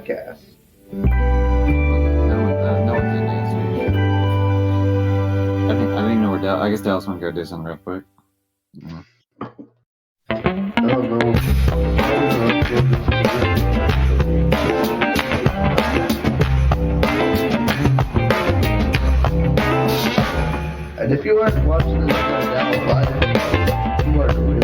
podcast. No one's in the answer. I don't even know where Dallas. I guess Dallas want to go do something real quick. Yeah. I don't know. And if you weren't watching this down live, you weren't real.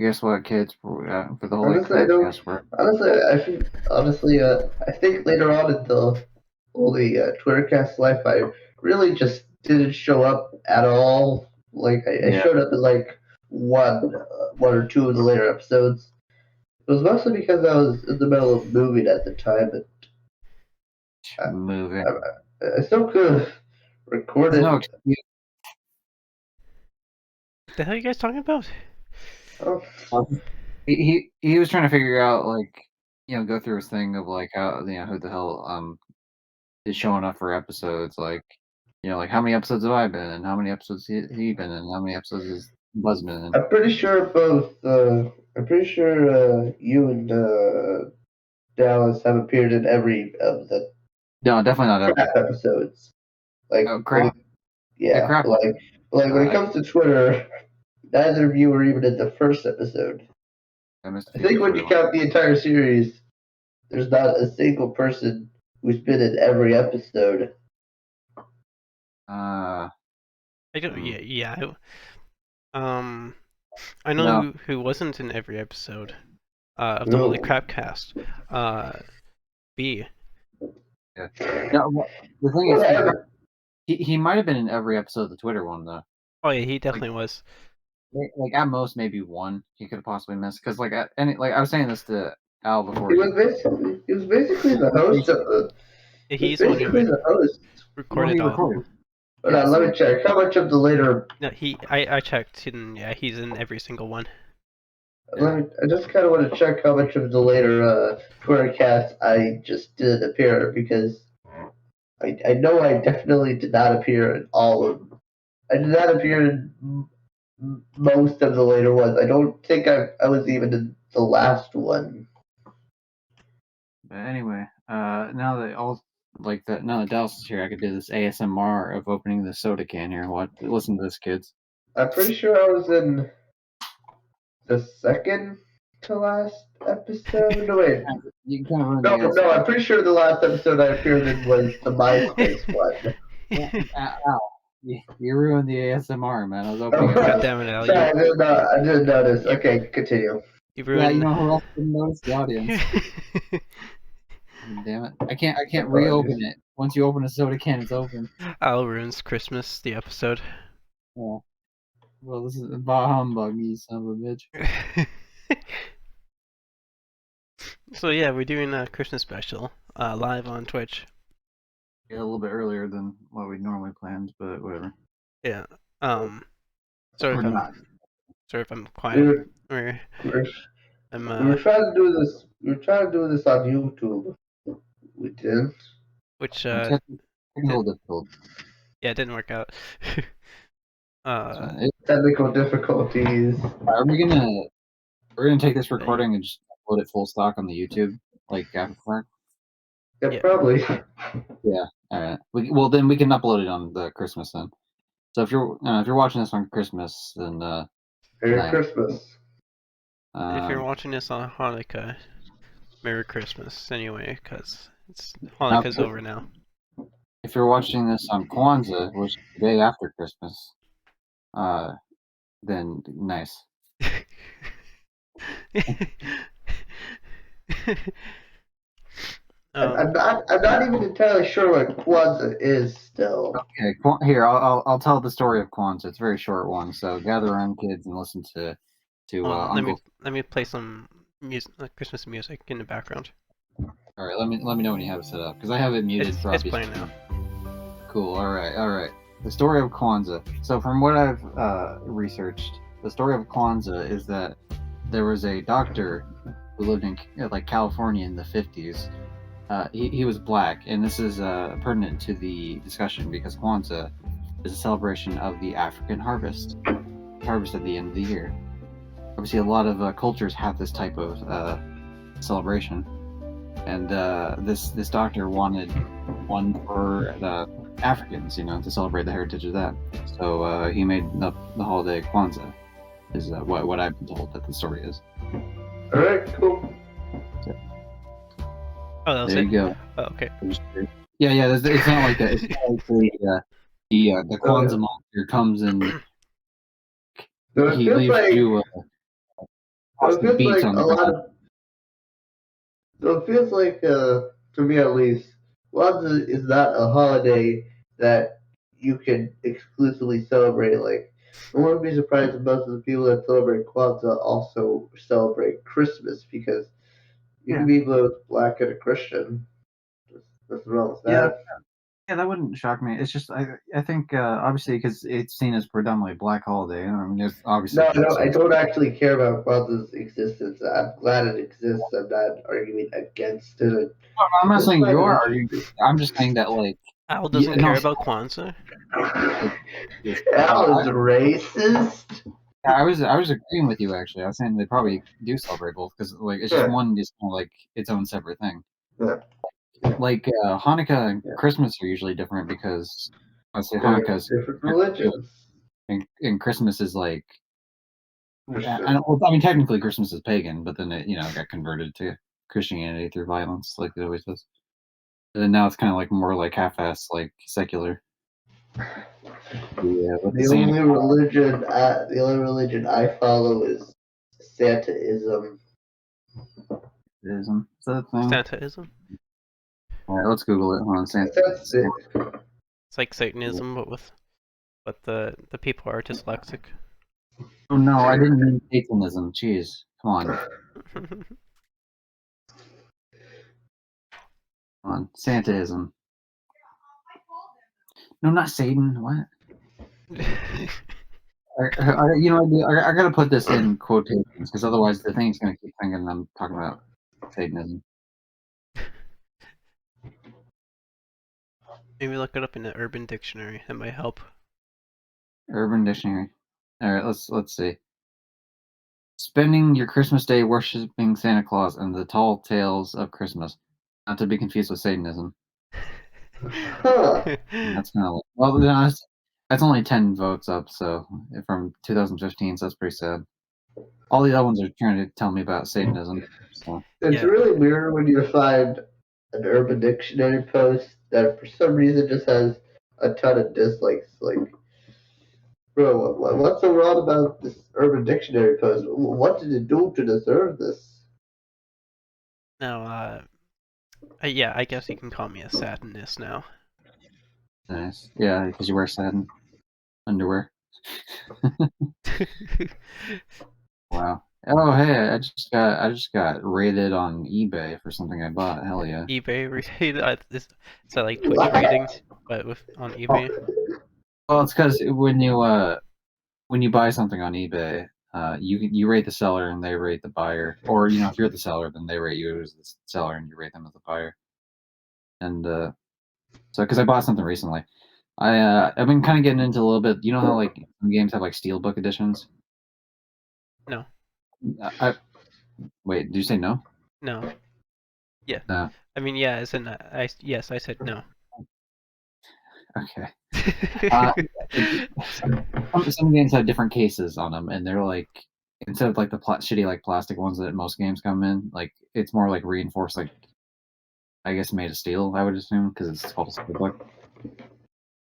Guess what, kids? For the whole I think later on in the Holy Twittercast life, I really just didn't show up at all. Like I showed up in like one or two of the later episodes. It was mostly because I was in the middle of moving at the time, and I still could have recorded. No excuse. What the hell are you guys talking about? Oh. He was trying to figure out, like, go through his thing of like how who the hell is showing up for episodes, like like how many episodes have I been in, how many episodes he been in, how many episodes has Buzz been in. I'm pretty sure both. I'm pretty sure you and Dallas have appeared in every of the. No, definitely not every episodes. Like crap. Yeah, crap. Like when it comes to Twitter, neither of you were even in the first episode. I think when you count the entire series, there's not a single person who's been in every episode. I don't. Yeah. I know who wasn't in every episode of the Holy Crapcast. B. Yeah. No, the thing is, he might have been in every episode of the Twitter one though. Oh yeah, he definitely was. Like at most maybe one he could have possibly missed, because like I was saying this to Al before. He was basically the host of the. He's the host. Recorded all. Hold on, let me check. How much of the later? No, I checked, and yeah, he's in every single one. I just kind of want to check how much of the later Twitter cast I just did appear because I know I definitely did not appear in all of. I did not appear in most of the later ones. I don't think I was even in the last one. But anyway, now that Dallas is here, I could do this ASMR of opening the soda can here. Listen to this, kids. I'm pretty sure I was in the second to last episode. No, wait. You can kind of ruin No, the no, I'm pretty sure the last episode I appeared in was the MySpace one. Ow. You ruined the ASMR, man. I was opening God damn it, Al. Sorry, I didn't notice. Okay, continue. You Yeah, ruined. you know who else didn't notice? The audience. Damn it. I can't reopen it. Once you open a soda can, it's open. Al ruins Christmas, the episode. Yeah. Well, this is bah humbug, you son of a bitch. So yeah, we're doing a Christmas special live on Twitch. Yeah, a little bit earlier than what we normally planned, but whatever. Yeah. Sorry Or if I'm not. sorry if I'm quiet. Or We were I'm we were trying to do this. We were trying to do this on YouTube. We didn't. which Technical difficult. yeah, it didn't work out. Technical difficulties. We're gonna take this recording and just upload it full stock on the YouTube, like after the fact? Yeah, Yeah. probably. Yeah. All right. Well, then we can upload it on the Christmas then. So if you're watching this on Christmas, then Merry Christmas. If you're watching this on Hanukkah, Merry Christmas anyway, because Hanukkah's over now. If you're watching this on Kwanzaa, which is the day after Christmas, then nice. I'm not even entirely sure what Kwanzaa is still. Okay, here I'll tell the story of Kwanzaa. It's a very short one, so gather around, kids, and listen to Uncle. Let me play some music, Christmas music in the background. All right, let me know when you have it set up because I have it muted. It's playing now. Cool. All right. The story of Kwanzaa. So from what I've researched, the story of Kwanzaa is that there was a doctor who lived in California in the 50s. He was black, and this is pertinent to the discussion because Kwanzaa is a celebration of the African harvest at the end of the year. Obviously, a lot of cultures have this type of celebration, and this doctor wanted one for the Africans, to celebrate the heritage of that. So he made up the holiday Kwanzaa, is what I've been told that the story is. All right, cool. Oh, that was there it? you go. Oh, okay. Yeah. It's not like that. It's not like the Kwanzaa monster comes and he leaves you beats on the ground. So it feels like, to me at least, Kwanzaa is not a holiday that you can exclusively celebrate. Like, I wouldn't be surprised if most of the people that celebrate Kwanzaa also celebrate Christmas because you can be both black and a Christian. Nothing wrong with that. Yeah, that wouldn't shock me. It's just I think obviously because it's seen as predominantly black holiday. I mean, there's obviously. No, I don't actually care about Kwanzaa's existence. I'm glad it exists. I'm not arguing against it. No, I'm not saying you are arguing. I'm just saying that Al doesn't care about Kwanzaa. Al is racist. Yeah, I was agreeing with you actually. I was saying they probably do celebrate both because it's just one is kind of its own separate thing. Yeah. Hanukkah and Christmas are usually different because I say Hanukkah is different religions, and Christmas is I mean, technically Christmas is pagan, but then it got converted to Christianity through violence, like it always does. And then now it's kind of more half-ass, secular. Yeah, the only religion I follow is Santaism. Is that a thing? Santaism? Alright, let's Google it. Hold on, That's it. It's like Satanism, but the people are dyslexic. Oh no, I didn't mean Satanism. Jeez, come on. Come on, Santaism. No, not Satan. What? You know, I gotta put this in quotations because otherwise the thing's gonna keep thinking I'm talking about Satanism. Maybe look it up in the Urban Dictionary. That might help. Urban Dictionary. All right, let's see. Spending your Christmas day worshiping Santa Claus and the tall tales of Christmas, not to be confused with Satanism. Huh. That's kind of well, that's only 10 votes up, so from 2015, so that's pretty sad. All the other ones are trying to tell me about Satanism. So It's really weird when you find an Urban Dictionary post that for some reason just has a ton of dislikes. Like, bro, what's so wrong about this Urban Dictionary post? What did it do to deserve this? Now, yeah, I guess you can call me a Satanist now. nice, yeah, because you wear satin underwear. Wow. Oh hey, I just got rated on eBay for something I bought. Hell yeah. eBay rated? Is that like Twitch rating, but on eBay? Well, it's because when you buy something on eBay, you rate the seller and they rate the buyer, or you know if you're the seller, then they rate you as the seller and you rate them as the buyer. And so because I bought something recently, I've been kind of getting into a little bit. You know how like some games have like steelbook editions? No. Wait, did you say no? No. Yeah. No. I mean, yeah, as in, yes, I said no. Okay. Some games have different cases on them, and they're like instead of like the shitty like plastic ones that most games come in, like it's more like reinforced, like I guess made of steel. I would assume because it's called a steelbook.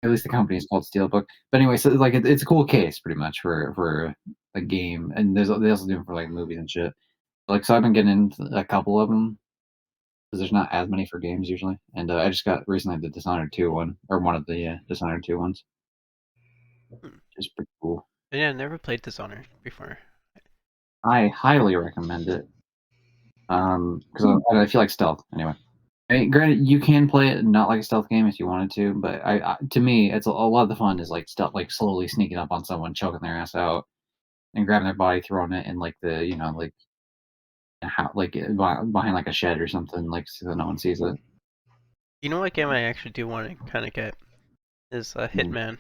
At least the company is called Steelbook. But anyway, so like it's a cool case pretty much for a game, and they also do them for like movies and shit. Like so, I've been getting into a couple of them because there's not as many for games usually. And I just got recently the Dishonored 2 one, or one of the Dishonored 2 ones. It's pretty cool. Yeah, I never played Dishonored before. I highly recommend it. Because I feel like stealth anyway. I mean, granted, you can play it not like a stealth game if you wanted to, but to me, it's a lot of the fun is like stealth, like slowly sneaking up on someone, choking their ass out, and grabbing their body, throwing it in like the like behind like a shed or something, like so no one sees it. You know what game I actually do want to kind of get is Hitman.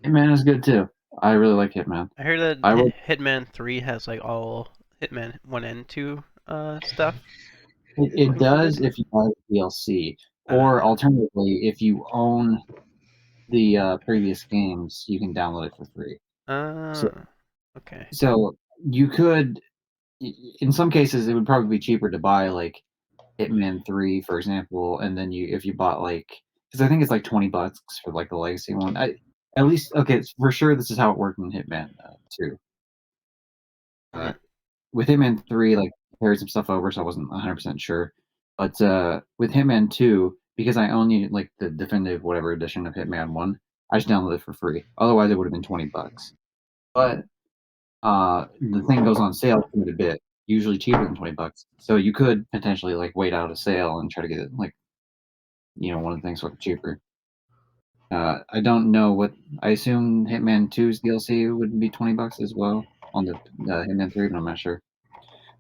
Hitman is good too. I really like Hitman. I heard that Hitman 3 has like all Hitman 1 and 2 stuff. It does if you buy the DLC, or alternatively, if you own the previous games, you can download it for free. Okay. So you could, in some cases, it would probably be cheaper to buy like Hitman 3, for example, and then if you bought like, because I think it's like $20 for like the legacy one. At least okay, for sure this is how it worked in Hitman 2. With Hitman 3, like carried some stuff over, so I wasn't 100% sure. But with Hitman 2, because I only like the definitive whatever edition of Hitman 1, I just downloaded it for free. Otherwise, it would have been $20. But the thing goes on sale quite a bit, usually cheaper than $20. So you could potentially like wait out a sale and try to get it like one of the things sort of cheaper. I don't know what I assume Hitman 2's DLC would be $20 as well on the Hitman 3, but I'm not sure.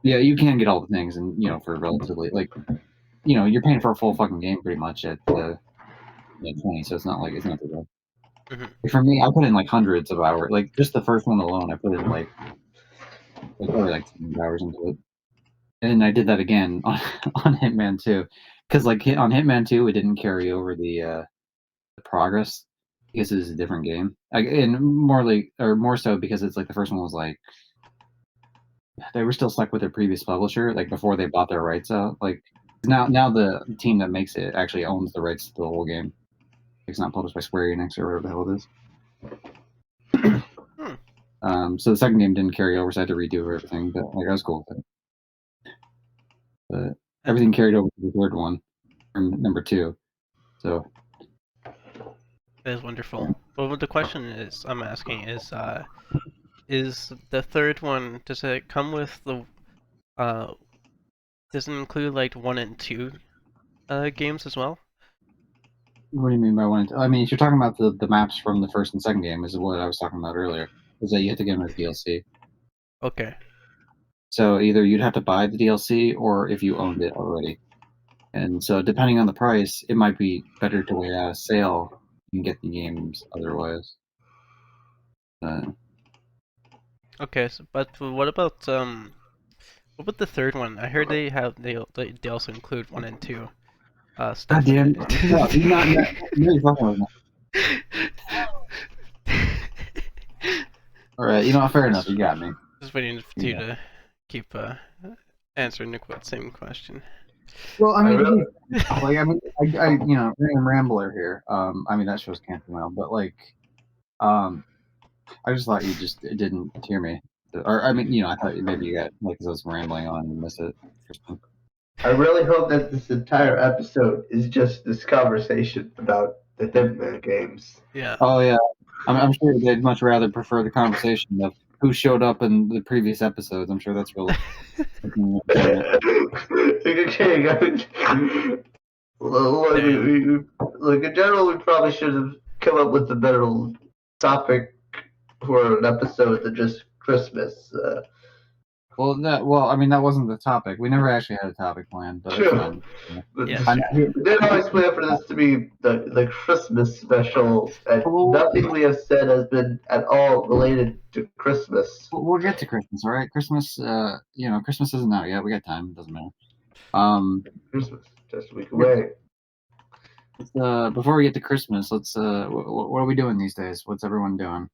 Yeah, you can get all the things, and for relatively like, you're paying for a full fucking game pretty much at 20, so it's not too bad. For me, I put in like hundreds of hours. Like just the first one alone, I put in like probably like 200 hours into it. And I did that again on Hitman 2, because like on Hitman 2, it didn't carry over the progress because it is a different game. And more so because it's like the first one was like they were still stuck with their previous publisher, like before they bought their rights out. Like now the team that makes it actually owns the rights to the whole game. It's not published by Square Enix or whatever the hell it is. So the second game didn't carry over, so I had to redo everything. But like I was cool with it. But everything carried over to the third one, from number 2. So that is wonderful. Well, the question I'm asking is the third one, does it come with the does it include like 1 and 2 games as well? What do you mean by one? I mean, if you're talking about the maps from the first and second game, is what I was talking about earlier. Is that you have to get them as DLC. Okay. So either you'd have to buy the DLC, or if you owned it already. And so depending on the price, it might be better to wait out a sale and get the games otherwise. Okay. But what about the third one? I heard they also include 1 and 2 stuff God in damn! No, it. you're not you're fucking with me. All right, you know, fair enough. You got me. Just waiting for you to keep answering the same question. Well, I mean, really- like, I you know, I'm Rambler here. I mean, that show's canceled now, but like, I just thought you just didn't hear me, or I mean, you know, I thought maybe you got like, 'cause I was rambling on and missed it. I really hope that this entire episode is just this conversation about the Hitman games. Yeah. Oh yeah, I'm sure they'd much rather prefer the conversation of who showed up in the previous episodes. I'm sure that's really. Okay, guys. Look, in general, we probably should have come up with a better topic for an episode than just Christmas. Well, I mean, that wasn't the topic. We never actually had a topic planned, but it's True. fine. But Yeah. we did always plan for this to be the Christmas special, and nothing we have said has been at all related to Christmas. We'll get to Christmas, all right? Christmas, you know, Christmas isn't out yet. We got time. It doesn't matter. Christmas, just a week away. Before we get to Christmas, let's. What are we doing these days? What's everyone doing?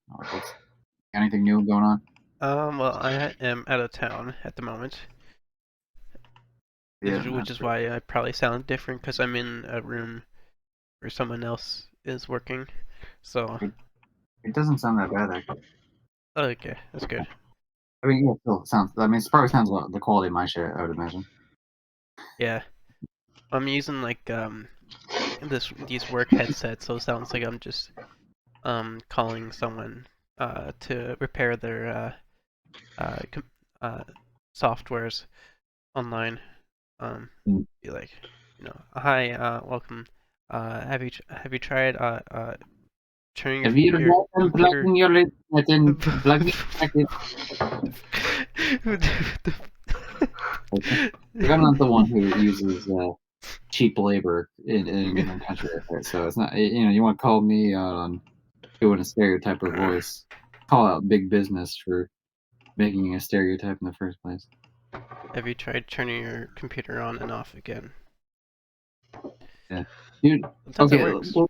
Anything new going on? Well, I am out of town at the moment. Which is why I probably sound different, because I'm in a room where someone else is working. So. It doesn't sound that bad, actually. Okay, that's good. I mean, yeah, it still sounds. I mean, it probably sounds about the quality of my shit, I would imagine. Yeah, I'm using like these work headsets, so it sounds like I'm just calling someone to repair their softwares online. Be like, hi, welcome. Have you tried turning Have you your been computer? plugging your internet in? Plugging it. I'm not the one who uses cheap labor in a given country, right? So it's not. You know, you want to call me out on doing a stereotype of voice? Call out big business for making a stereotype in the first place. Have you tried turning your computer on and off again? Yeah, dude. Sometimes Okay, it works. well,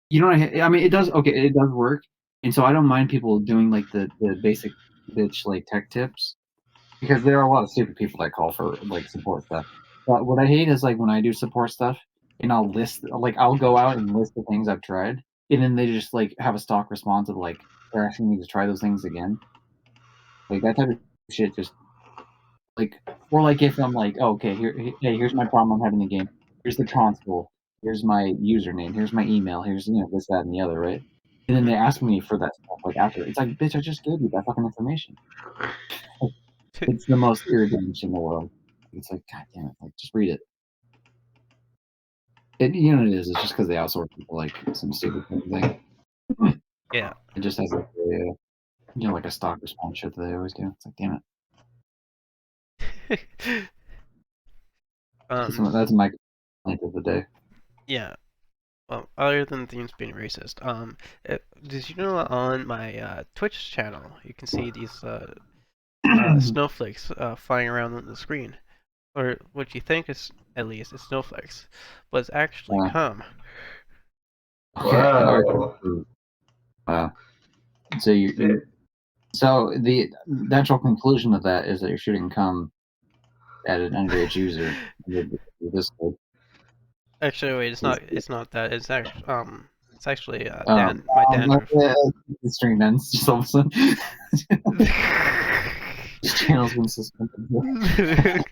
you know what I mean? It does. Okay, it does work, and so I don't mind people doing like the basic bitch like tech tips, because there are a lot of stupid people that call for like support stuff. But what I hate is like when I do support stuff and I'll go out and list the things I've tried, and then they just like have a stock response of like they're asking me to try those things again. Like that type of shit just like, or like if I'm like, oh, okay, here's my problem I'm having in the game. Here's the console. Here's my username. Here's my email. Here's this, that, and the other, right? And then they ask me for that stuff like after. It's like, bitch, I just gave you that fucking information. It's the most irritating shit in the world. It's like, god damn it, like just read it. You know what it is? It's just because they outsource people like some stupid thing. Yeah. It just has like a, like a stock response shit that they always do. It's like, damn it. That's my complaint of the day. Yeah. Well, other than themes being racist, did you know on my Twitch channel you can see these snowflakes flying around on the screen, or what you think is at least is snowflakes, but it's actually cum. Wow. Wow. So the natural conclusion of that is that you're shooting cum at an underage user. Actually, wait, it's not. It's not that. It's actually Dan. My Dan. The stream ends just all of a sudden. This channel's been suspended.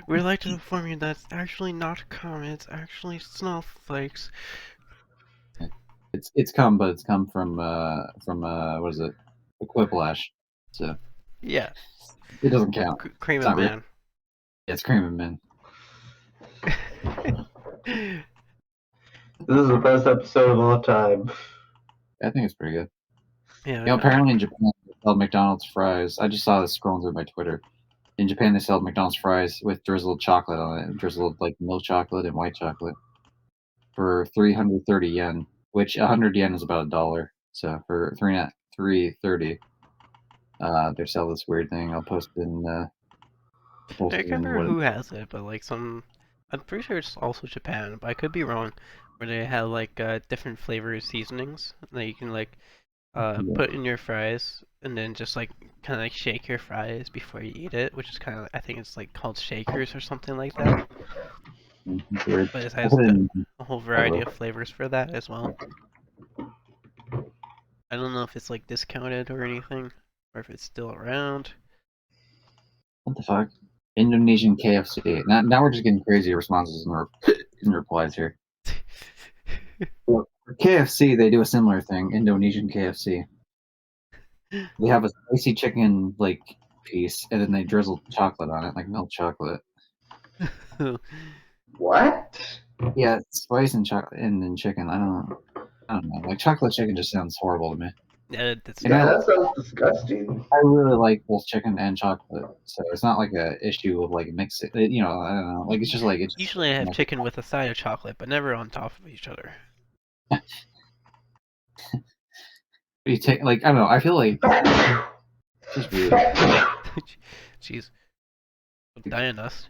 We'd like to inform you that it's actually not cum. It's actually snowflakes. It's come, but it's come from what is it? The Quiplash. So yeah, it doesn't count. Cream of man. Yeah, it's cream of man. This is the best episode of all time. I think it's pretty good. Yeah. You know, apparently in Japan they sell McDonald's fries. I just saw this scrolling through my Twitter. In Japan they sell McDonald's fries with drizzled chocolate on it, drizzled like milk chocolate and white chocolate, for 330 yen, which 100 yen is about $1. So for 330, they sell this weird thing. I'll post it in. I can't remember who has it, but like I'm pretty sure it's also Japan, but I could be wrong. Where they have like different flavor seasonings that you can like put in your fries, and then just like kind of like shake your fries before you eat it, which is kind of I think it's like called shakers or something like that. Weird. But it has a whole variety of flavors for that as well. I don't know if it's like discounted or anything, or if it's still around. What the fuck? Indonesian KFC. Now we're just getting crazy responses and replies here. For KFC, they do a similar thing. Indonesian KFC. They have a spicy chicken like piece, and then they drizzle chocolate on it, like milk chocolate. What? Yeah, spice and chocolate and then chicken. I don't know. Like chocolate chicken just sounds horrible to me. Yeah, that's that sounds disgusting. I really like both chicken and chocolate, so it's not like a issue of like mixing. You know, I don't know. Like it's just like it's. Usually I have chicken with a side of chocolate, but never on top of each other. You take like I don't know. I feel like just weird. Jeez, dying us.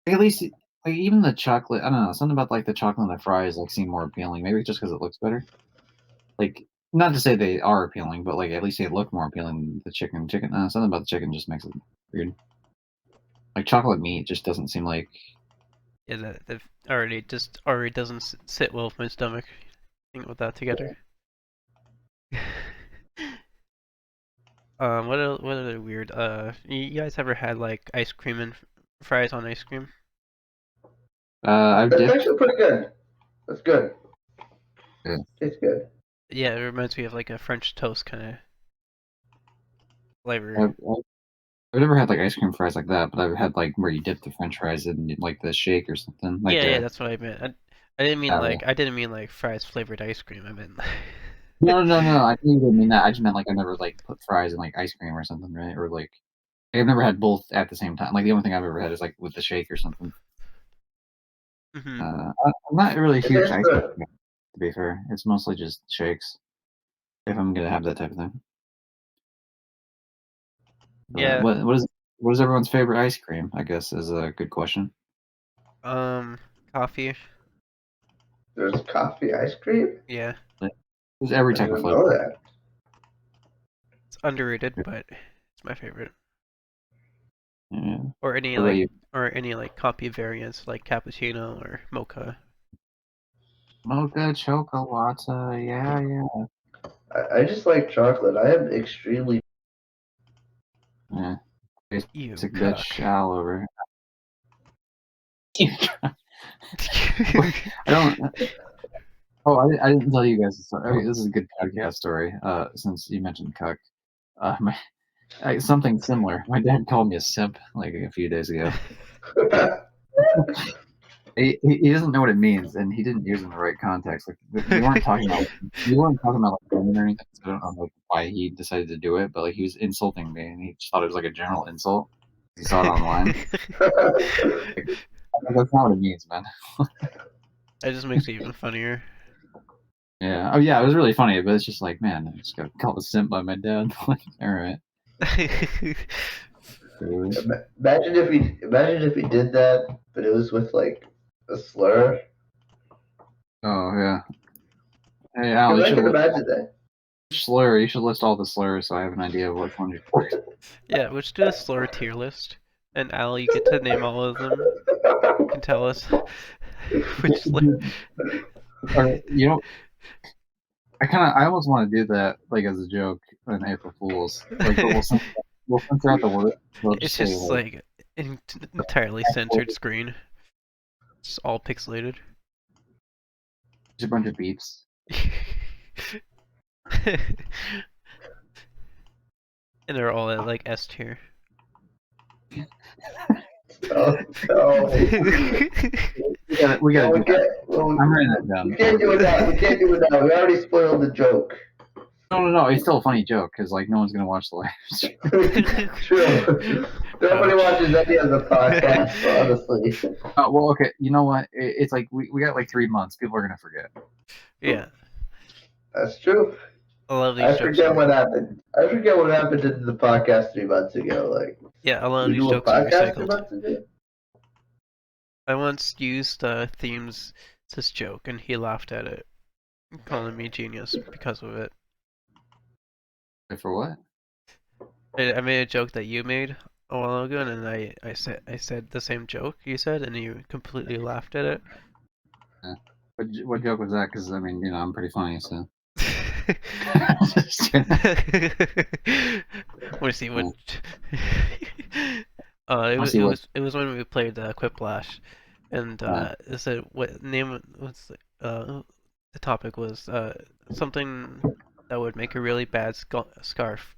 At least like even the chocolate. I don't know. Something about like the chocolate and the fries like seem more appealing. Maybe just because it looks better. Like not to say they are appealing, but like at least they look more appealing than the chicken. Something about the chicken just makes it weird. Like chocolate meat just doesn't seem like. Yeah, that already doesn't sit well with my stomach. Think with that together. What other weird? You guys ever had like ice cream and fries on ice cream? I've That's dipped. actually pretty good. That's good. Yeah. It's good. Yeah, it reminds me of like a French toast kind of flavor. I've never had like ice cream fries like that, but I've had like where you dip the French fries in like the shake or something. Like Yeah, that's what I meant. I didn't mean yeah. I didn't mean like fries flavored ice cream. I meant. No. I didn't mean that. I just meant like I never like put fries in like ice cream or something, right? Or like I've never had both at the same time. Like the only thing I've ever had is like with the shake or something. Mm-hmm. I'm not really a huge ice cream fan, to be fair. It's mostly just shakes if I'm gonna have that type of thing. But Yeah. What is everyone's favorite ice cream? I guess is a good question. Coffee. There's coffee ice cream? Yeah. There's every I type of didn't know flavor. that. It's underrated, but it's my favorite. Yeah. Or any What about you? like coffee variants like cappuccino or mocha. Mocha chocolate. Yeah. I just like chocolate. I am extremely. Yeah. You Basic cuck. bitch all over. I don't. Oh, I didn't tell you guys this story. Okay, this is a good podcast story. Since you mentioned cuck, something similar. My dad called me a simp like a few days ago. He doesn't know what it means, and he didn't use it in the right context. Like we weren't talking about like women or anything. So I don't know like why he decided to do it, but like he was insulting me, and he just thought it was like a general insult. He saw it online. Like, that's not what it means, man. That just makes it even funnier. Yeah. Oh, yeah. It was really funny, but it's just like, man, I just got called a simp by my dad. Like, all right. Imagine if he did that, but it was with like a slur. Oh yeah. Hey Al, you I should can list imagine that. slur. You should list all the slurs so I have an idea of which one you. Yeah, let's do a slur tier list. And Al, you get to name all of them. You can tell us which slur. You know, I almost want to do that like as a joke on April Fools. Like, but we'll censor out the word. We'll It's say, just like entirely censored screen. It's all pixelated. just a bunch of beeps. And they're all at like S tier. Oh, no. We gotta do that. I'm writing that down. We can't do it now. We can't do it now. We already spoiled the joke. No. It's still a funny joke because like no one's gonna watch the live stream. True. Nobody watches any of the podcasts, honestly. Well, okay. You know what? It's like we got like 3 months. People are gonna forget. Yeah. That's true. I love these I jokes. forget what happened. I forget what happened in the podcast 3 months ago. Like, yeah, a lot of we these do a jokes are podcast 3 recycled. months ago. I once used Themes' this joke, and he laughed at it, calling me genius because of it. For what? I made a joke that you made a while ago, and then I said the same joke you said, and you completely laughed at it. Yeah. What joke was that? Because I mean, you know, I'm pretty funny, so. Want to see what? It was when we played Quiplash, and it said what name was the topic was something that would make a really bad scarf,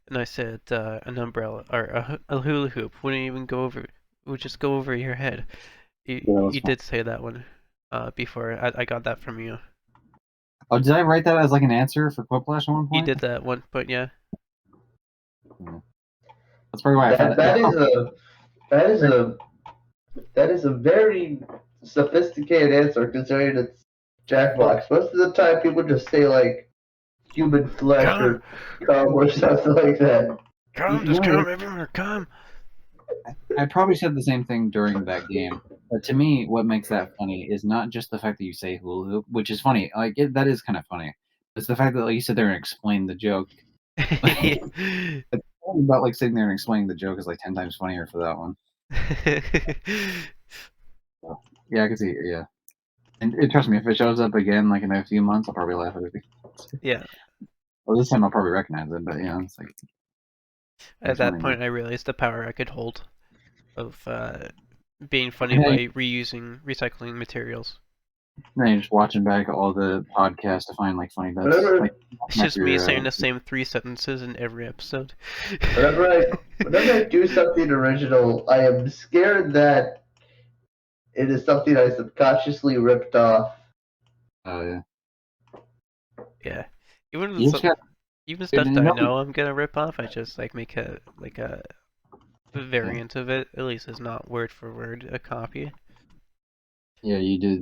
and I said an umbrella or a hula hoop wouldn't even go over, would just go over your head. You did say that one before. I got that from you. Oh, did I write that as like an answer for Quiplash at one point? You did that one, but yeah. That's probably why I found that is a very sophisticated answer considering it's Jackbox. Most of the time, people just say like human flesh or cum or something like that. Come, just come, everyone, come. I probably said the same thing during that game. But to me, what makes that funny is not just the fact that you say hula hoop, which is funny. Like that is kind of funny. It's the fact that like, you sit there and explain the joke. Like, about like sitting there and explaining the joke is like 10 times funnier for that one. So, yeah, I can see it. Yeah, and trust me, if it shows up again like in a few months, I'll probably laugh at it. Yeah. Well, this time I'll probably recognize it, but yeah, it's like. At that point, I realized the power I could hold of being funny by recycling materials. Then you're just watching back all the podcasts to find like funny bits. It's just me saying the same 3 sentences in every episode. Whenever I do something original, I am scared that it is something I subconsciously ripped off. Oh yeah. Yeah. Even stuff that I know I'm gonna rip off, I just like make a variant of it. At least it's not word for word a copy. Yeah, you do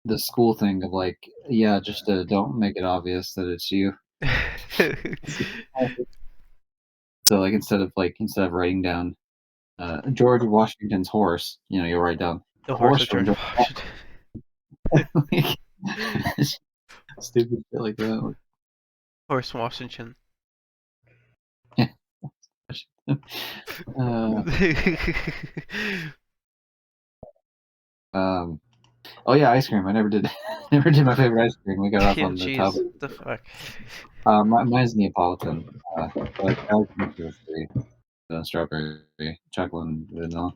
the school thing of like, yeah, just don't make it obvious that it's you. So like instead of writing down George Washington's horse, you know, you'll write down the horse of George Washington. Stupid shit like that. Horse Washington. Yeah. Oh yeah, ice cream. I never did my favorite ice cream. We got off on the topic. The fuck. Mine's Neapolitan. But I like the strawberry, chocolate, and vanilla.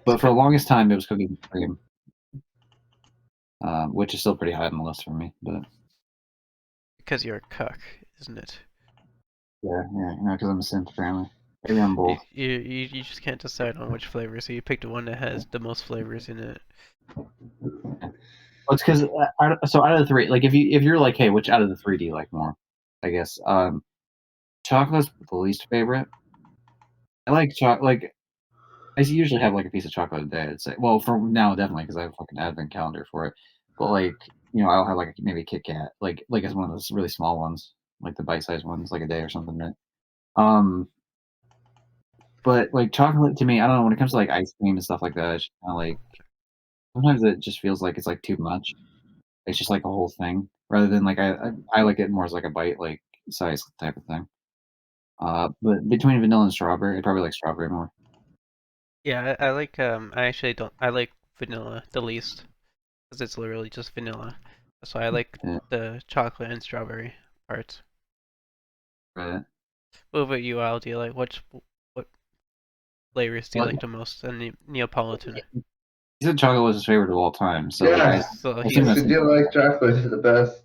But for the longest time, it was cookies and cream, which is still pretty high on the list for me. But because you're a cuck, isn't it? Yeah, because I'm a simp apparently. Maybe I'm both. You just can't decide on which flavor, so you picked the one that has the most flavors in it. Well, it's because so out of the 3, like if you're like, hey, which out of the 3 do you like more? I guess chocolate's the least favorite. I like chocolate. Like I usually have like a piece of chocolate a day. I'd say. Well, for now definitely because I have a fucking advent calendar for it. But like I'll have like maybe a Kit Kat, like as one of those really small ones, like the bite-sized ones, like a day or something, right? But like chocolate to me, I don't know, when it comes to like ice cream and stuff like that, it's kind of like sometimes it just feels like it's like too much. It's just like a whole thing rather than like I like it more as like a bite like size type of thing. But between vanilla and strawberry, I probably like strawberry more. Yeah, I like I actually don't. I like vanilla the least because it's literally just vanilla. So I like the chocolate and strawberry parts. Right. What about you, Al? Do you like what flavors do you like the most? And Neapolitan. He said chocolate was his favorite of all time. So yeah, he do like chocolate is the best.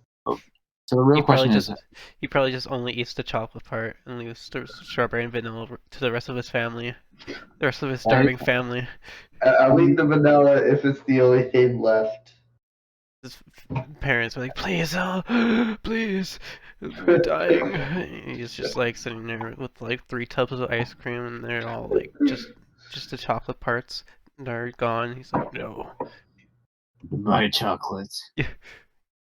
So the real question is, he probably just only eats the chocolate part and leaves the strawberry and vanilla to the rest of his family. The rest of his starving family. I'll eat the vanilla if it's the only thing left. His parents were like, please, please, we're dying. He's just like sitting there with like 3 tubs of ice cream, and they're all like just the chocolate parts that are gone. He's like, no, My chocolates. you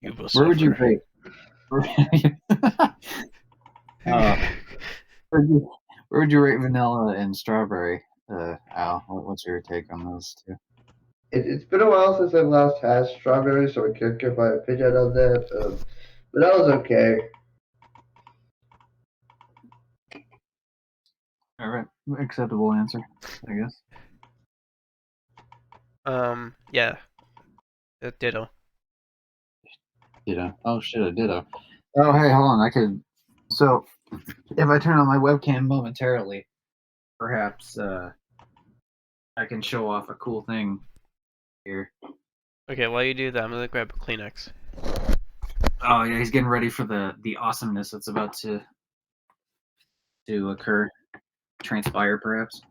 will Where would you suffer. rate? Where would you rate vanilla and strawberry? Al, what's your take on those two? It's been a while since I've last had strawberry, so I can't give my opinion on that. But that was okay. All right, acceptable answer, I guess. Yeah, ditto. Ditto. Oh shit, a ditto. Oh hey, hold on. I could. So, if I turn on my webcam momentarily, perhaps I can show off a cool thing here. Okay, while you do that, I'm gonna grab a Kleenex. Oh yeah, he's getting ready for the awesomeness that's about to occur, transpire perhaps.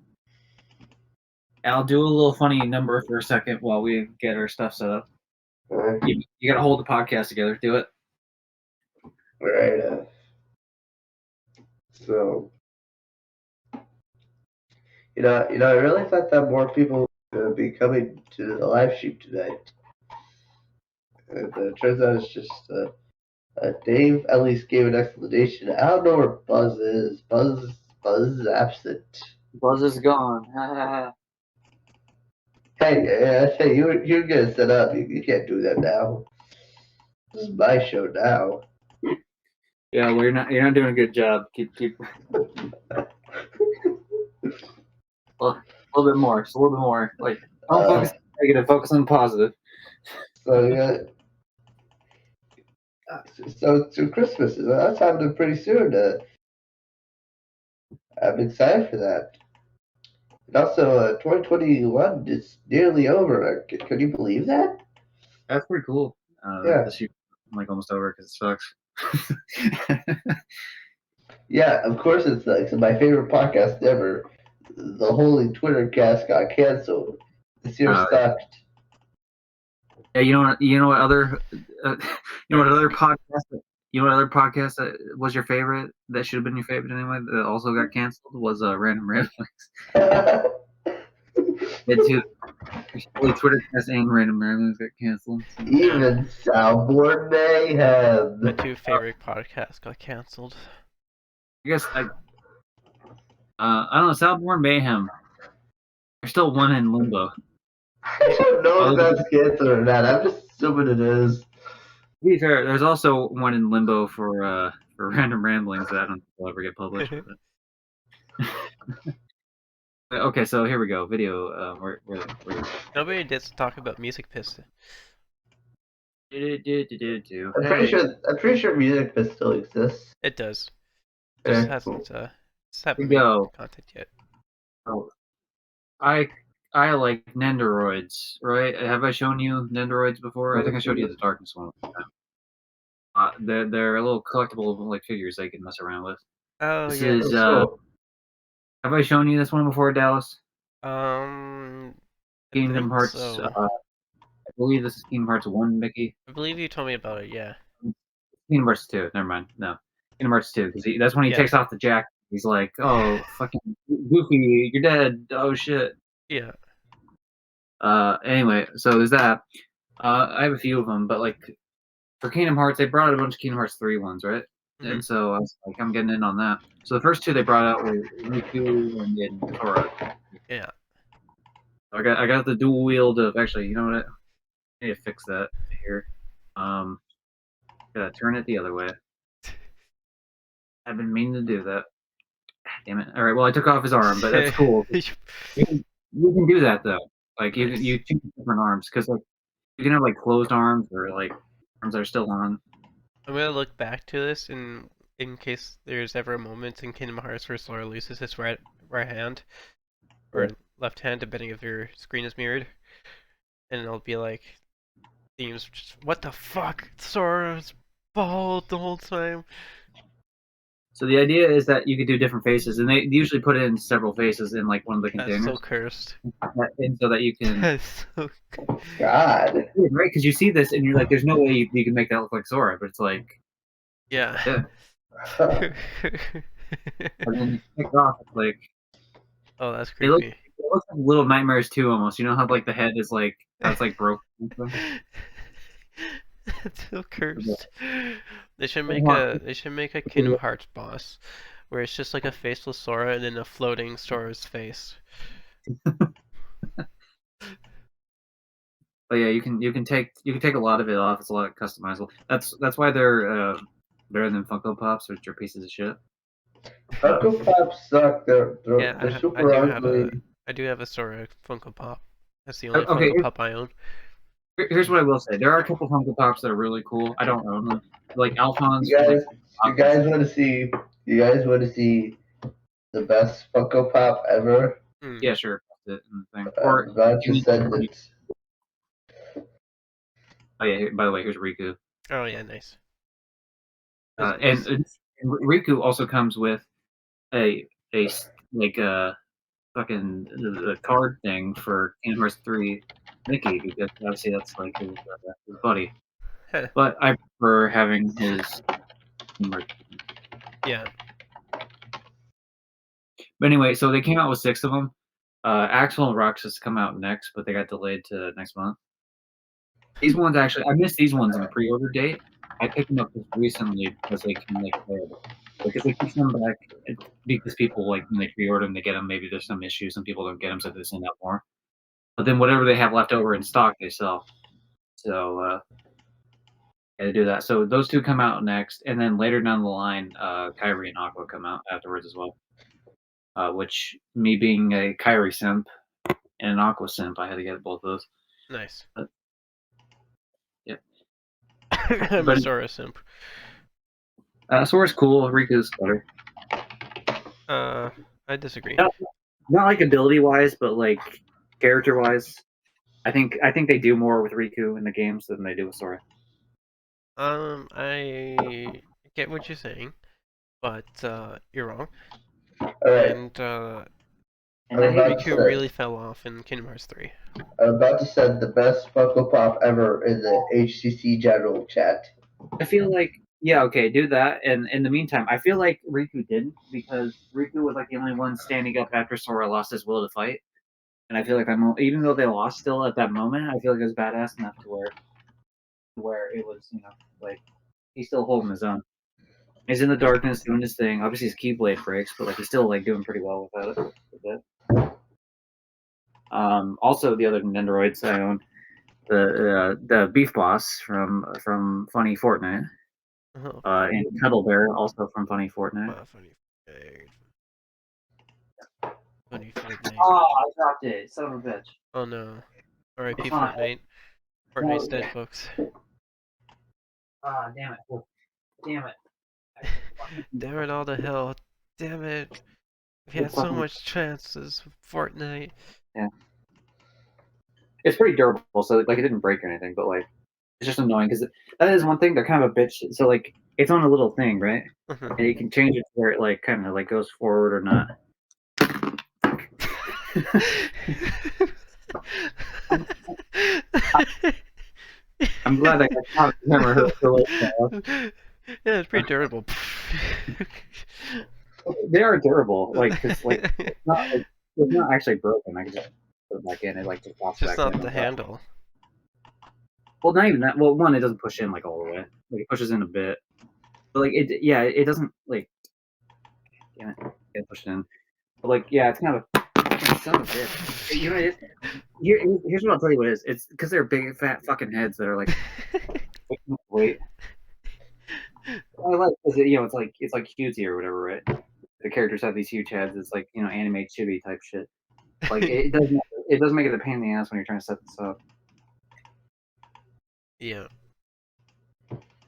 I'll do a little funny number for a second while we get our stuff set up. Alright. You gotta hold the podcast together. Do it. Right. So, I really thought that more people would be coming to the live stream tonight. And it turns out it's just Deive at least gave an explanation. I don't know where Buzz is. Buzz is absent. Buzz is gone. Hey, you're gonna set up. You can't do that now. This is my show now. Yeah, well, you're not doing a good job. Keep. Well, a little bit more. Just a little bit more. Like, don't focus on the negative. Focus on the positive. So yeah. So Christmas that's happening pretty soon. I'm excited for that. And also, 2021 is nearly over. Can you believe that? That's pretty cool. Yeah. This year, I'm like almost over because it sucks. Yeah, of course it's like my favorite podcast ever. The Holy Twitter cast got canceled. This year sucked. Yeah, you know what other podcast. You know what other podcast that was your favorite? That should have been your favorite anyway. That also got canceled was Random Ramblings. It too. Actually, Twitter cast and Random Ramblings got canceled. So. Even Soundboard Mayhem. My 2 favorite podcasts got canceled. I guess I don't know. Soundboard Mayhem. There's still one in limbo. I don't know if that's canceled or not. I'm just assuming it is. To be fair, there's also one in limbo for Random Ramblings that I don't think will ever get published. Okay, so here we go. Video. Where Nobody did talk about Music Piss. I'm pretty sure Music Piss still exists. It does. It just hasn't made content yet. Oh, I like Nendoroids, right? Have I shown you Nendoroids before? I think I showed you the Darkness one. They're a little collectible like figures I can mess around with. Oh this yeah. Is, have I shown you this one before, Dallas? Kingdom Hearts. So. I believe this is Kingdom Hearts 1, Mickey. I believe you told me about it. Yeah. Kingdom Hearts 2. Never mind. No, Kingdom Hearts 2. Because that's when he takes off the jacket. He's like, "Oh, fucking Goofy, you're dead. Oh shit." Yeah. Anyway, so there's that. I have a few of them, but like for Kingdom Hearts, they brought out a bunch of Kingdom Hearts 3 ones, right? Mm-hmm. And so I was like, I'm getting in on that. So the first 2 they brought out were Riku and then Tora. Yeah. I got the dual wield of actually. You know what? I need to fix that here. Gotta turn it the other way. I've been meaning to do that. Damn it! All right. Well, I took off his arm, but that's cool. You can do that though. Like you choose different arms because like you can have like closed arms or like arms that are still on. I'm gonna look back to this in case there's ever a moment in Kingdom Hearts where Sora loses his right hand or left hand, depending if your screen is mirrored, and it'll be like themes. Just, what the fuck? Sora's bald the whole time. So the idea is that you could do different faces, and they usually put in several faces in like one of the containers. That's so cursed. And so that you can. That's so God. Right? Because you see this and you're like, there's no way you can make that look like Sora, but it's like. Yeah. And then you pick it off, it's like. Oh, that's It looks creepy. like Little Nightmares 2 almost. You know how like the head is like how it's like broken. That's so cursed. They should make a Kingdom Hearts boss where it's just like a faceless Sora and then a floating Sora's face. But yeah, you can take a lot of it off. It's a lot customizable. That's why they're better than Funko Pops, which are pieces of shit. Funko Pops suck. They're Yeah, super ugly. I do have a Sora Funko Pop. That's the only Okay, Funko Pop I own. Here's what I will say. There are a couple Funko Pops that are really cool. I don't own them. Like Alphonse. You guys want to see? You guys want to see the best Funko Pop ever? Yeah, sure. That's it. Or about to send it. Oh yeah. By the way, here's Riku. Oh yeah, nice. And Riku also comes with a like a fucking card thing for Kingdom Hearts 3 Mickey, because obviously that's like his buddy. But I prefer having his. Yeah. But anyway, so they came out with 6 of them. Axel and Roxas come out next, but they got delayed to next month. These ones actually, I missed these ones in the pre-order date. I picked them up just recently because they can like because they keep them back because people like when they pre-order them, they get them. Maybe there's some issues and people don't get them, so they send out more. But then whatever they have left over in stock, they sell. So yeah, they do that. So those 2 come out next, and then later down the line, Kyrie and Aqua come out afterwards as well. Which me being a Kyrie simp and an Aqua simp, I had to get both those. Nice. Yeah. I'm a Sora simp. Sora's cool. Riku's better. I disagree. Not like ability wise, but like character wise. I think they do more with Riku in the games than they do with Sora. I get what you're saying, but you're wrong. Alright. And Riku really fell off in Kingdom Hearts 3. I'm about to send the best Funko Pop ever in the HCC general chat. I feel like okay, do that. And in the meantime, I feel like Riku didn't, because Riku was like the only one standing up after Sora lost his will to fight. And I feel like even though they lost still at that moment, I feel like it was badass enough to where it was, like he's still holding his own. He's in the darkness doing his thing. Obviously his Keyblade breaks, but like he's still like doing pretty well without it. Also the other Nendoroids I own, the Beef Boss from Funny Fortnite. And Cuddle Bear, also from Funny Fortnite. Funny Fortnite. Oh, I dropped it. Son of a bitch. Oh no. R.I.P. Fortnite. Fortnite's dead, folks. Ah, damn it. Damn it. Damn it all to hell. Damn it. We had so much chances with Fortnite. Yeah. It's pretty durable, so like it didn't break or anything, but like it's just annoying because that is one thing. They're kind of a bitch. So like it's on a little thing, right? And you can change it to where it like kind of like goes forward or not. I'm glad I got caught the camera. Yeah, it's pretty durable. They are durable, like it's like it's not actually broken. I can just put it back in. It like just pops back in. Just not the handle. Well, not even that. Well, one, it doesn't push in like all the way. Like it pushes in a bit, but like it doesn't like. Damn it, push it in. But like, yeah, it's kind of a son of a bitch. You know, here's what I'll tell you what it is. It's because they're big, fat fucking heads that are like. Wait. I like because it's like cutesy or whatever, right? The characters have these huge heads. It's like anime chibi type shit. Like it does make it a pain in the ass when you're trying to set this up. Yeah.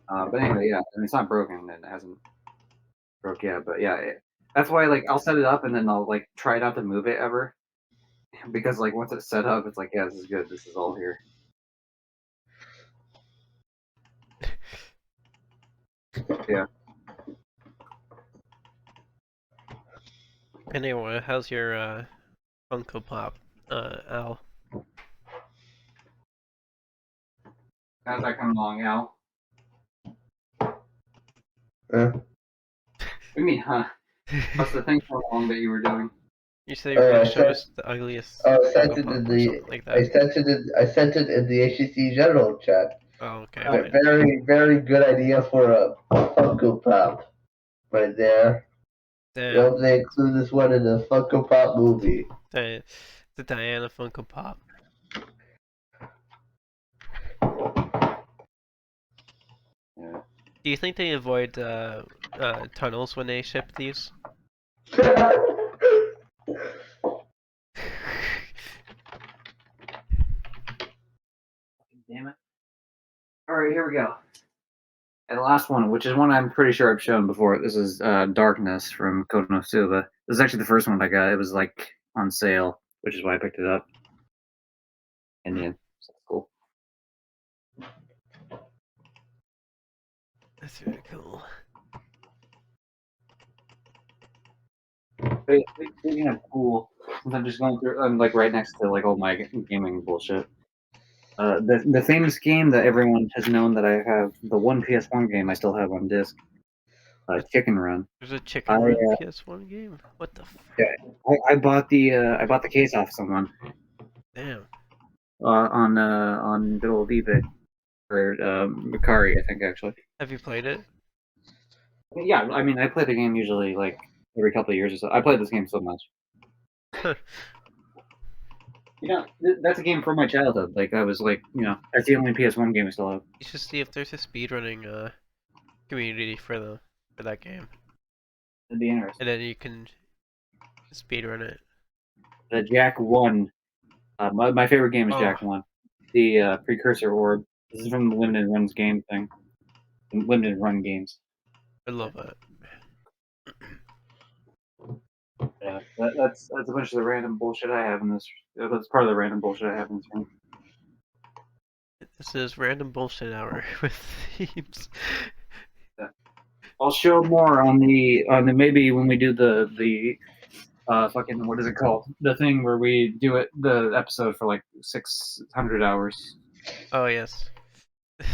But anyway, yeah, I mean, it's not broken and it hasn't broke yet. But yeah, that's why like I'll set it up and then I'll like try not to move it ever, because like once it's set up, it's like this is good. This is all here. Yeah. Anyway, how's your Funko Pop, Al? How's that coming along, Al? Uh, What do you mean, huh? What's the thing coming along that you were doing? You said you were gonna I show sent, us the ugliest sent Funko it Pop in or the something like that. I sent it in the HCC general chat. Oh, okay. Okay. Very, very good idea for a Funko Pop, right there. Damn. I hope they include this one in the Funko Pop movie. The Diana Funko Pop. Yeah. Do you think they avoid tunnels when they ship these? Damn it. Alright, here we go. And the last one, which is one I'm pretty sure I've shown before. This is Darkness from Konosuba. This is actually the first one I got. It was like on sale, which is why I picked it up. And yeah, so that's cool. That's very cool. But speaking of cool, since I'm just going through, I'm like right next to like all my gaming bullshit. The famous game that everyone has known that I have, the one PS1 game I still have on disc, Chicken Run. There's a Chicken Run PS1 game? What the Yeah, I bought the case off someone. Damn. On good old Deighve or Macari, I think actually. Have you played it? Yeah, I mean I play the game usually like every couple of years or so. I played this game so much. You know, that's a game from my childhood. Like I was like, you know, that's the only PS1 game I still have. You should see if there's a speedrunning community for that game. It'd be interesting. And then you can speedrun it. The Jack 1. My favorite game is Jack 1. The precursor orb. This is from the limited runs game thing. Limited run games. I love that. Yeah, that's a bunch of the random bullshit I have in this. That's part of the random bullshit I have in this room. This is Random Bullshit Hour with themes. Yeah. I'll show more on the maybe when we do the fucking what is it called? The thing where we do it the episode for like 600 hours. Oh yes.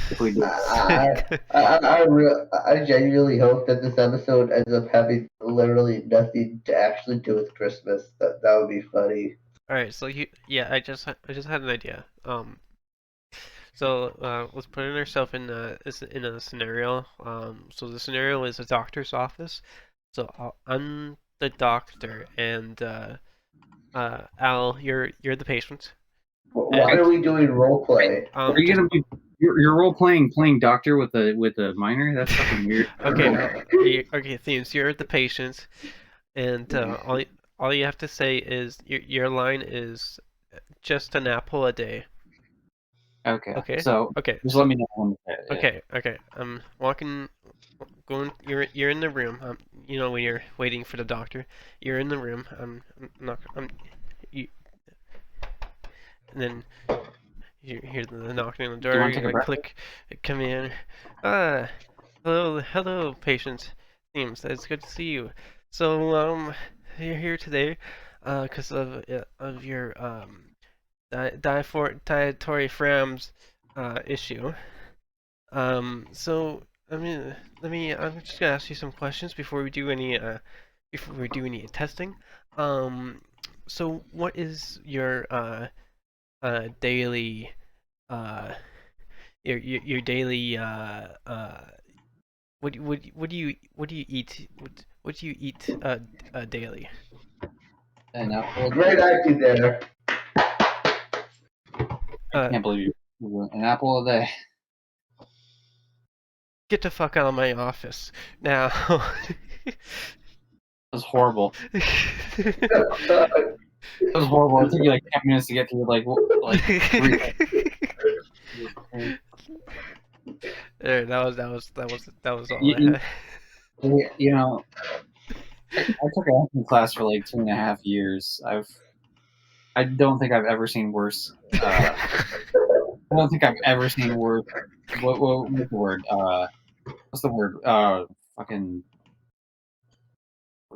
If we do. I genuinely hope that this episode ends up having literally nothing to actually do with Christmas. That would be funny. All right, so I just had an idea. So let's put ourselves in a scenario. So the scenario is a doctor's office. So I'm the doctor, and Al, you're the patient. Why are we doing role play? Are you gonna be you're role playing doctor with a minor? That's fucking weird. Okay, themes. You're the patient, and all you have to say is your line is just an apple a day. Okay. So just let me know when to say it. Okay. I'm going. You're in the room. You know when you're waiting for the doctor, you're in the room. And then you hear the knocking on the door. Do you want to click, come in. Hello, patient. Seems it's good to see you. So you're here today, because of your dietary frams issue. So I'm just gonna ask you some questions before we do any testing. So what is your daily your daily what do you eat what do you eat daily? Great acting there. I can't believe you. An apple a day. Get the fuck out of my office now. That was horrible. That was horrible. It took you like 10 minutes to get through like 3. There, that was all I had. You know, I took an acting class for like 2.5 years. I don't think I've ever seen worse. I don't think I've ever seen worse. What's the word? What's the word? Fucking.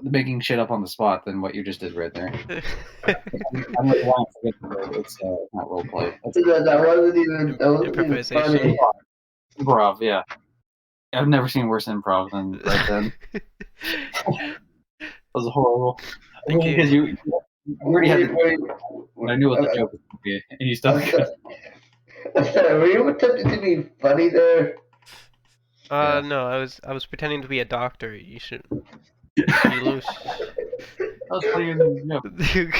making shit up on the spot than what you just did right there. I'm like, why forget the word? It's not roleplay. That wasn't even Improvisation. funny. Improv, yeah. I've never seen worse improv than right then. That was horrible. Because you already had I knew what the joke was going to be, and you still. I'm sorry, were you attempting to be funny there? Yeah. No, I was pretending to be a doctor. You should. You lose. That was funnier than the joke.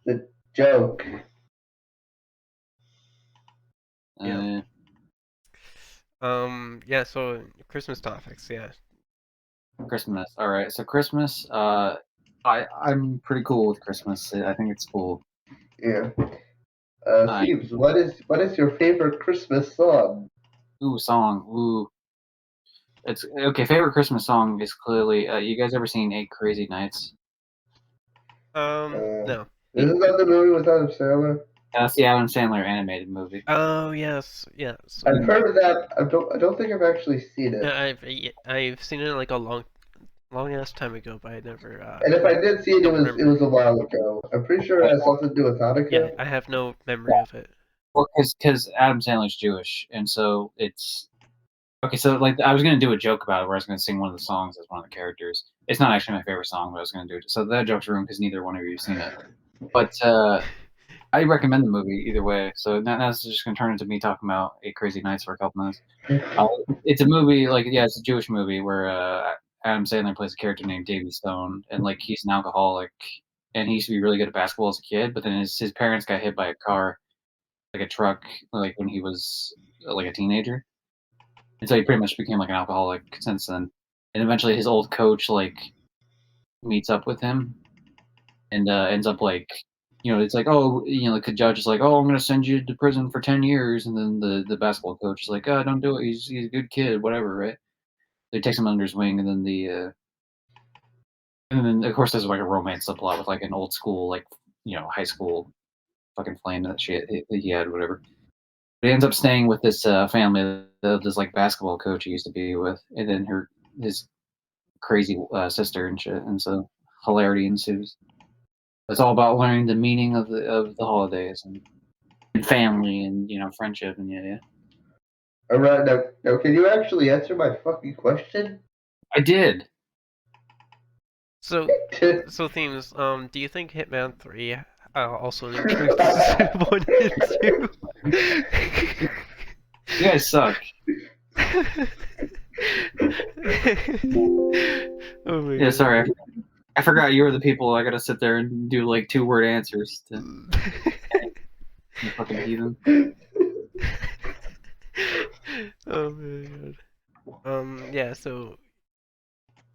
The joke. Yeah. Yeah. So Christmas topics. Yeah. Christmas. All right. So Christmas. I'm pretty cool with Christmas. I think it's cool. Yeah. Thebes, what is your favorite Christmas song? Song. It's okay. Favorite Christmas song is clearly. You guys ever seen 8 Crazy Nights? No. Isn't that the movie with Adam Sandler? That's the Adam Sandler animated movie. Oh yes, yes. I've heard of that. I don't think I've actually seen it. I've seen it like a long ass time ago, but I never. And if I did see it, it remember. was a while ago. I'm pretty sure it has something to do with Hanukkah. Yeah, I have no memory of it. Well, because Adam Sandler's Jewish, and so it's okay. So like, I was gonna do a joke about it, where I was gonna sing one of the songs as one of the characters. It's not actually my favorite song, but I was gonna do it. So that joke's ruined because neither one of you have seen it. But I recommend the movie either way. So that's just gonna turn into me talking about 8 Crazy Nights for a couple minutes. It's a movie, it's a Jewish movie where Adam Sandler plays a character named Deighve Stone, and like he's an alcoholic, and he used to be really good at basketball as a kid, but then his parents got hit by a car, like a truck, like when he was like a teenager, and so he pretty much became like an alcoholic since then. And eventually, his old coach like meets up with him, and ends up like. It's like, oh, like the judge is like, oh, I'm gonna send you to prison for 10 years, and then the basketball coach is like, oh, don't do it. He's a good kid, whatever, right? So he takes him under his wing, and then of course there's like a romance subplot with like an old school, like high school fucking flame that he had, whatever. But he ends up staying with this family, this like basketball coach he used to be with, and then his crazy sister and shit, and so hilarity ensues. It's all about learning the meaning of the holidays and family and friendship and yeah. All right, now can you actually answer my fucking question? I did. So themes. Do you think Hitman 3 also includes 1 and 2? You guys suck. Oh my yeah, God. sorry. I forgot you were the people I gotta sit there and do like 2-word answers to. You fucking heathen. Oh my God. Yeah. So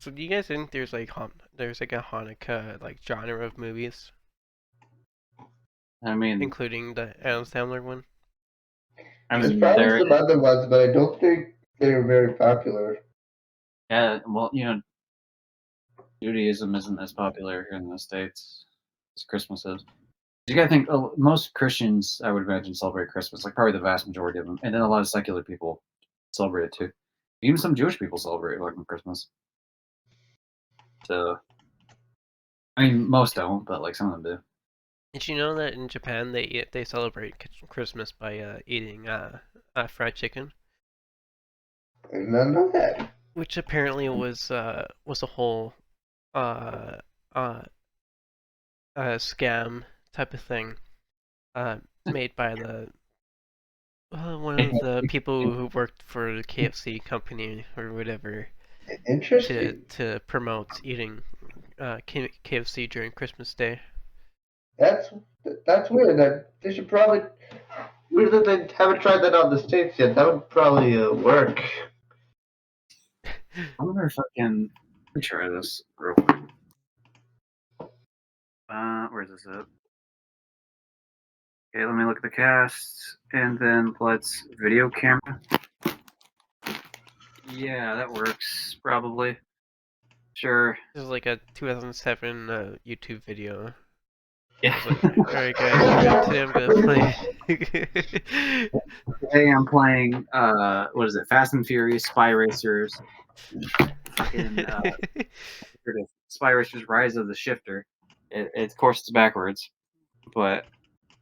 do you guys think there's like a Hanukkah like genre of movies? I mean, including the Adam Sandler one. There's probably some other ones, but I don't think they're very popular. Yeah, well, Judaism isn't as popular here in the States as Christmas is. You gotta think, most Christians, I would imagine, celebrate Christmas, like probably the vast majority of them, and then a lot of secular people celebrate it too. Even some Jewish people celebrate like Christmas. So, I mean, most don't, but like some of them do. Did you know that in Japan they celebrate Christmas by eating fried chicken? I did not know that. Which apparently was a whole scam type of thing made by the one of the people who worked for the KFC company or whatever. Interesting. To promote eating KFC during Christmas Day. That's weird. They should probably. Weird that they haven't tried that on the States yet. That would probably work. I wonder if I can try this real quick. Where's this at? Okay, let me look at the cast, and then let's video camera. Yeah, that works, probably. Sure. This is like a 2007 YouTube video. Yeah. Alright guys, today I'm gonna play Today I'm playing what is it? Fast and Furious Spy Racers. Fucking Spy Racers Rise of the Shifter. Of course it's backwards, but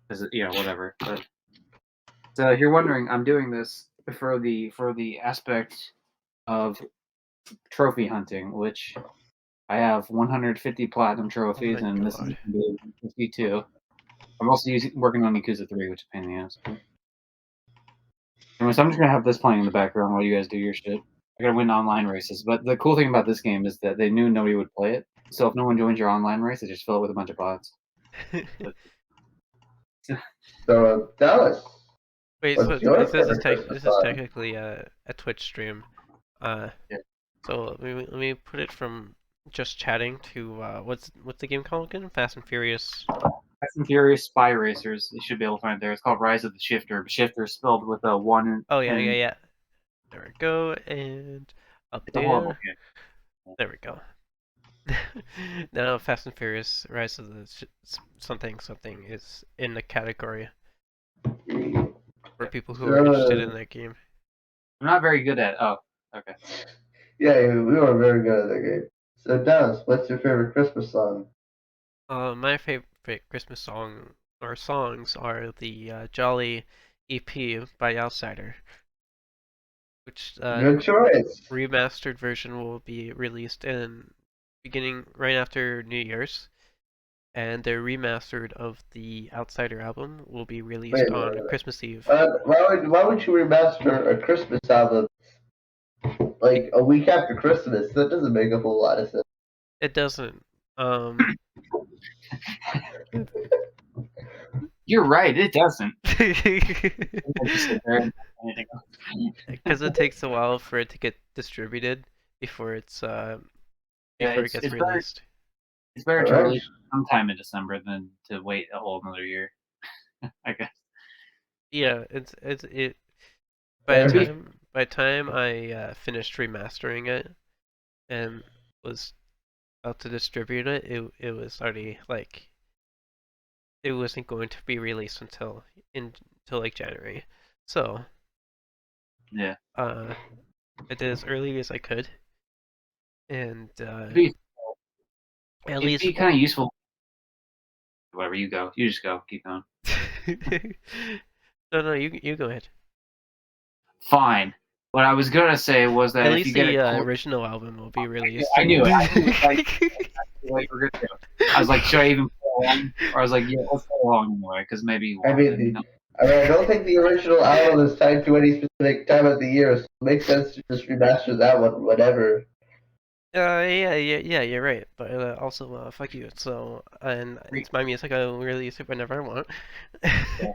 whatever. But so if you're wondering, I'm doing this for the aspect of trophy hunting, which I have 150 platinum trophies, Oh my and this is god. 52. I'm also working on Yakuza 3, which is a pain in the ass. Anyway, so I'm just gonna have this playing in the background while you guys do your shit. I gotta win online races, but the cool thing about this game is that they knew nobody would play it. So if no one joins your online race, they just fill it with a bunch of bots. So Dallas, Wait, so what's your this is favorite Christmas this is song? technically a Twitch stream. Uh, Yeah. so let me put it from just chatting to what's the game called again? Fast and Furious. Fast and Furious Spy Racers. You should be able to find it there. It's called Rise of the Shifter. Shifter is spelled with a one. Oh yeah, And yeah. There we go, and up it's a horrible there. game. There we go. Now Fast and Furious Rise of the something is in the category for people who are interested in that game. I'm not very good at. Oh, okay. Yeah, we were very good at that game. So Dallas, what's your favorite Christmas song? My favorite Christmas song or songs are the Jolly EP by Outsider, which Good choice. remastered version will be released in beginning right after New Year's, and the remastered of the Outsider album will be released Wait a on minute. Christmas Eve. Why would you remaster a Christmas album like a week after Christmas? That doesn't make a whole lot of sense. It doesn't, You're right. It doesn't. because it takes a while for it to get distributed before it gets it's released. It's better to Alright. release sometime in December than to wait a whole another year. I guess. Yeah, it. Fair. By the time I finished remastering it and was about to distribute it, it was already like it wasn't going to be released until like January. So Yeah. I did as early as I could, and It'd be at least kind of useful. Whatever you go, you just go. Keep going. no, you go ahead. Fine. What I was gonna say was that At if least you get the a original album will be released. I knew it. I knew what you were gonna do. I was like, should I even play along? Or I was like, yeah, let's play along anyway, because maybe you I won't. mean, I don't think the original album is tied to any specific time of the year, so it makes sense to just remaster that one whenever. Yeah, you're right. But also, fuck you. So, and it's my music. I will release it whenever I want. Yeah.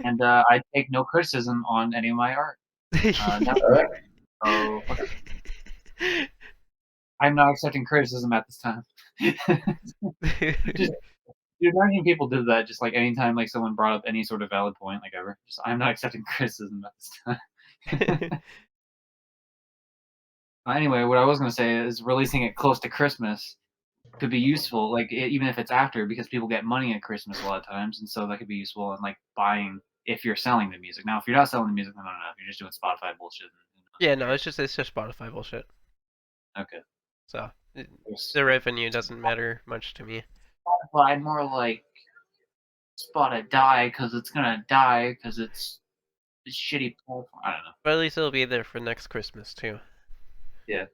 And I take no criticism on any of my art. Alright. So I'm not accepting criticism at this time. Just, dude, imagine people did that just like anytime like someone brought up any sort of valid point, like ever. Just I'm not accepting criticism at this time. Anyway, what I was gonna say is releasing it close to Christmas could be useful, like even if it's after, because people get money at Christmas a lot of times, and so that could be useful in like buying if you're selling the music. Now, if you're not selling the music, then I don't know. If you're just doing Spotify bullshit. Yeah, no, it's just Spotify bullshit. Okay. So the revenue doesn't matter much to me. Spotify more like Spotify die because it's gonna die because it's a shitty platform. I don't know. But at least it'll be there for next Christmas too. Yeah.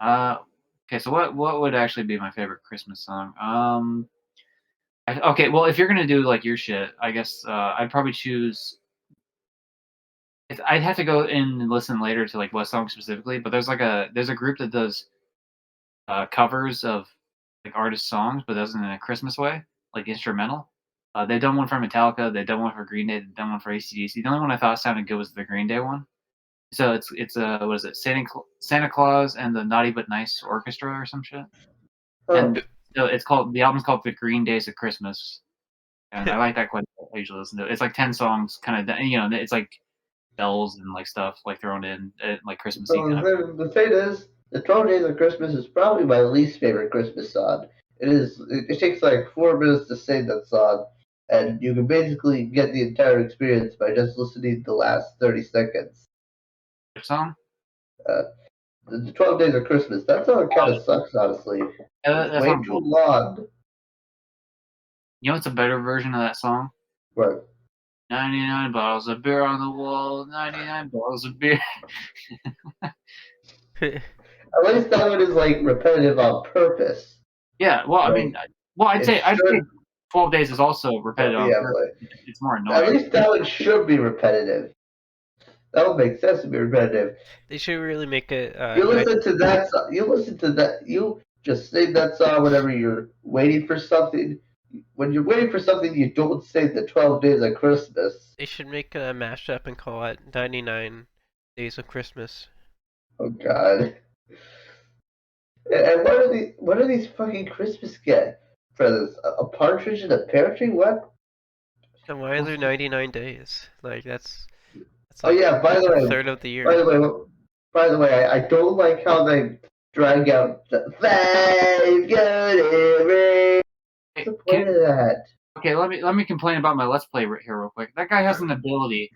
Okay. So what would actually be my favorite Christmas song? Okay. Well, if you're gonna do like your shit, I guess I'd probably choose. I'd have to go in and listen later to like what song specifically, but there's a group that does covers of like artist songs, but does it in a Christmas way, like instrumental. They've done one for Metallica, they've done one for Green Day, they've done one for AC/DC. The only one I thought sounded good was the Green Day one. So it's what is it, Santa Claus and the Naughty but Nice Orchestra or some shit. And so the album's called The Green Days of Christmas, and I like that quite a bit. I usually listen to it. It's like 10 songs, kind of, it's like bells and like stuff like thrown in like Christmassy So kind of. the thing is, the 12 Days of Christmas is probably my least favorite Christmas song. It takes like 4 minutes to sing that song, and you can basically get the entire experience by just listening to the last 30 seconds. Which song? The 12 Days of Christmas. That song kind of sucks, honestly. It's way too long. You know what's a better version of that song? What? 99 bottles of beer on the wall, 99 bottles of beer. At least that one is like repetitive on purpose. Yeah, well, Like, I mean, I'd say 12 Days is also repetitive on purpose. It's more annoying. At least that one should be repetitive. That would make sense to be repetitive. They should really make it. You listen to that song. You just sing that song whenever you're waiting for something. When you're waiting for something, you don't say the 12 Days of Christmas. They should make a mashup and call it 99 Days of Christmas. Oh God. And what are these fucking Christmas presents? A partridge in a pear tree? What? And why are there 99 days? Like that's Oh yeah. By the way, a third of the year. By the way, I don't like how they drag out the 5 good. What's the point of that? Okay, let me complain about my Let's Play right here real quick. That guy has an ability,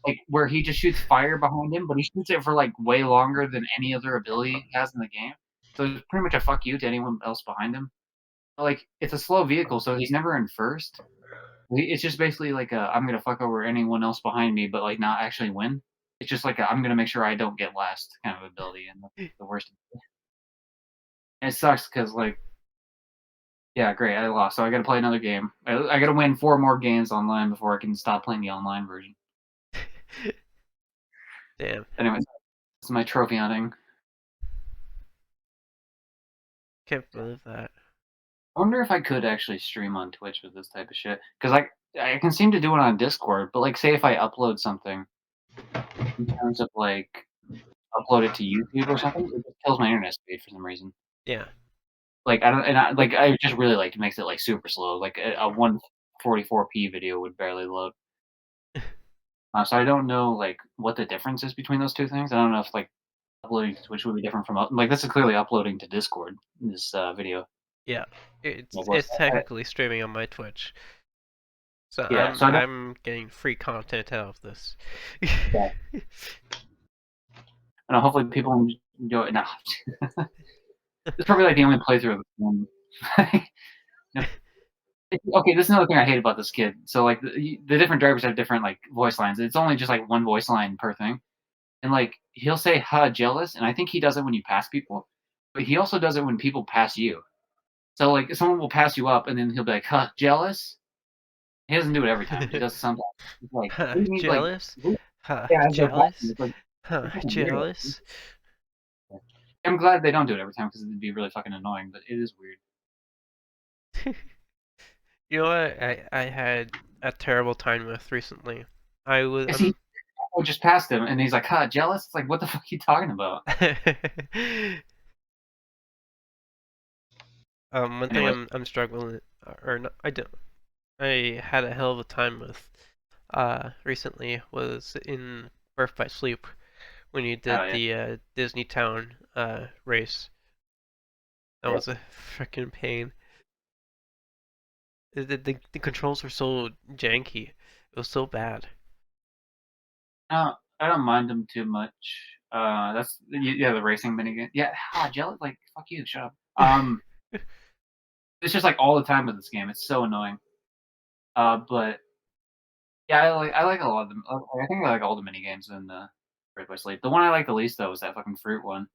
like where he just shoots fire behind him, but he shoots it for like way longer than any other ability he has in the game. So it's pretty much a fuck you to anyone else behind him. Like it's a slow vehicle, so he's never in first. It's just basically like I'm gonna fuck over anyone else behind me, but like not actually win. It's just like I'm gonna make sure I don't get last kind of ability, and that's the worst. And it sucks because like, yeah, great, I lost, so I gotta play another game. I gotta win 4 more games online before I can stop playing the online version. Damn. Anyways, that's my trophy hunting. Can't believe that. I wonder if I could actually stream on Twitch with this type of shit, because I can seem to do it on Discord, but like say if I upload something in terms of like upload it to YouTube or something, it just kills my internet speed for some reason. Yeah. Like I just really like makes it like super slow. Like a 144p video would barely load. So I don't know like what the difference is between those two things. I don't know if like uploading to Twitch would be different from like this is clearly uploading to Discord. This video. Yeah. It's technically streaming on my Twitch. So yeah, I'm getting free content out of this. Yeah. And hopefully people enjoy it. Nah. It's probably like the only playthrough of the game. Okay, this is another thing I hate about this kid. So like the different drivers have different like voice lines. It's only just like one voice line per thing, and like he'll say "huh, jealous," and I think he does it when you pass people, but he also does it when people pass you. So like someone will pass you up, and then he'll be like "huh, jealous." He doesn't do it every time. He does it sometimes. He's like jealous. Like, jealous. Like, jealous. I'm glad they don't do it every time because it'd be really fucking annoying, but it is weird. You know what I had a terrible time with recently? I was I just passed him and he's like, "Huh, jealous?" It's like, what the fuck are you talking about? One thing I'm struggling or not, I had a hell of a time with recently was in Birth by Sleep when you did the Disney Town race. That was a freaking pain. The controls were so janky. It was so bad. I don't mind them too much. That's the racing minigame. Yeah, jealous. Like fuck you, shut up. It's just like all the time with this game. It's so annoying. But yeah, I like a lot of them. I think I like all the minigames in Birth by Sleep. The one I like the least though is that fucking fruit one.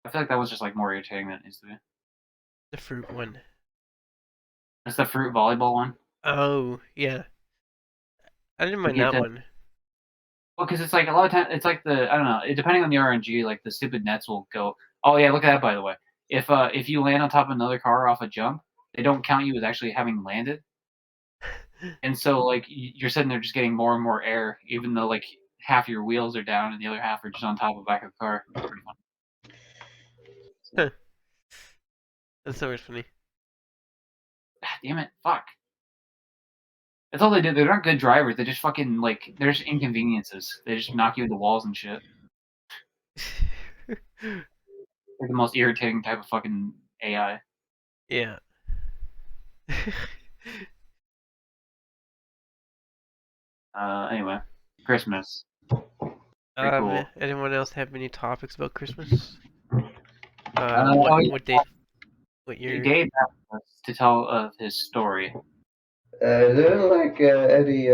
I feel like that was just like more irritating than it needs to be. The fruit one. It's the fruit volleyball one. Oh yeah. I didn't mind that one. Well, because it's like a lot of times, it's like I don't know, depending on the RNG, like the stupid nets will go. Oh yeah, look at that by the way. If you land on top of another car off a jump, they don't count you as actually having landed. And so like you're sitting there just getting more and more air, even though like half your wheels are down and the other half are just on top of the back of the car. It's pretty fun. So. That's always funny. Damn it! Fuck. That's all they do. They're not good drivers. They just fucking like they're just inconveniences. They just knock you into walls and shit. They're the most irritating type of fucking AI. Yeah. Anyway, Christmas. Pretty cool. Anyone else have any topics about Christmas? What your Dave asked us to tell his story. Is there like any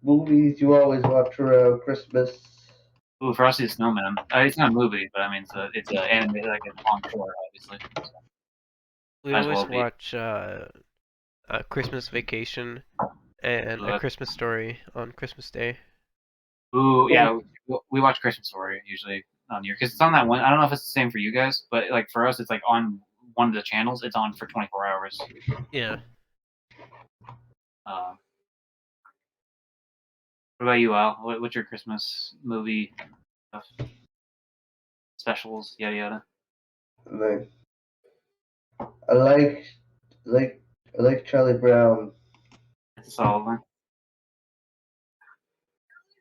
movies you always watch around Christmas? Ooh, Frosty the Snowman. It's not a movie, but I mean it's an animated, like it's on tour, obviously. So, we might as always well be. watch Christmas Vacation and A Ooh, Christmas Story on Christmas Day. Yeah, we watch Christmas Story usually on here because it's on that one. I don't know if it's the same for you guys, but like for us, it's like on one of the channels. It's on for 24 hours. Yeah. What about you, Al? What's your Christmas movie stuff? Specials, yada yada. Like, I like Charlie Brown. That's a solid one.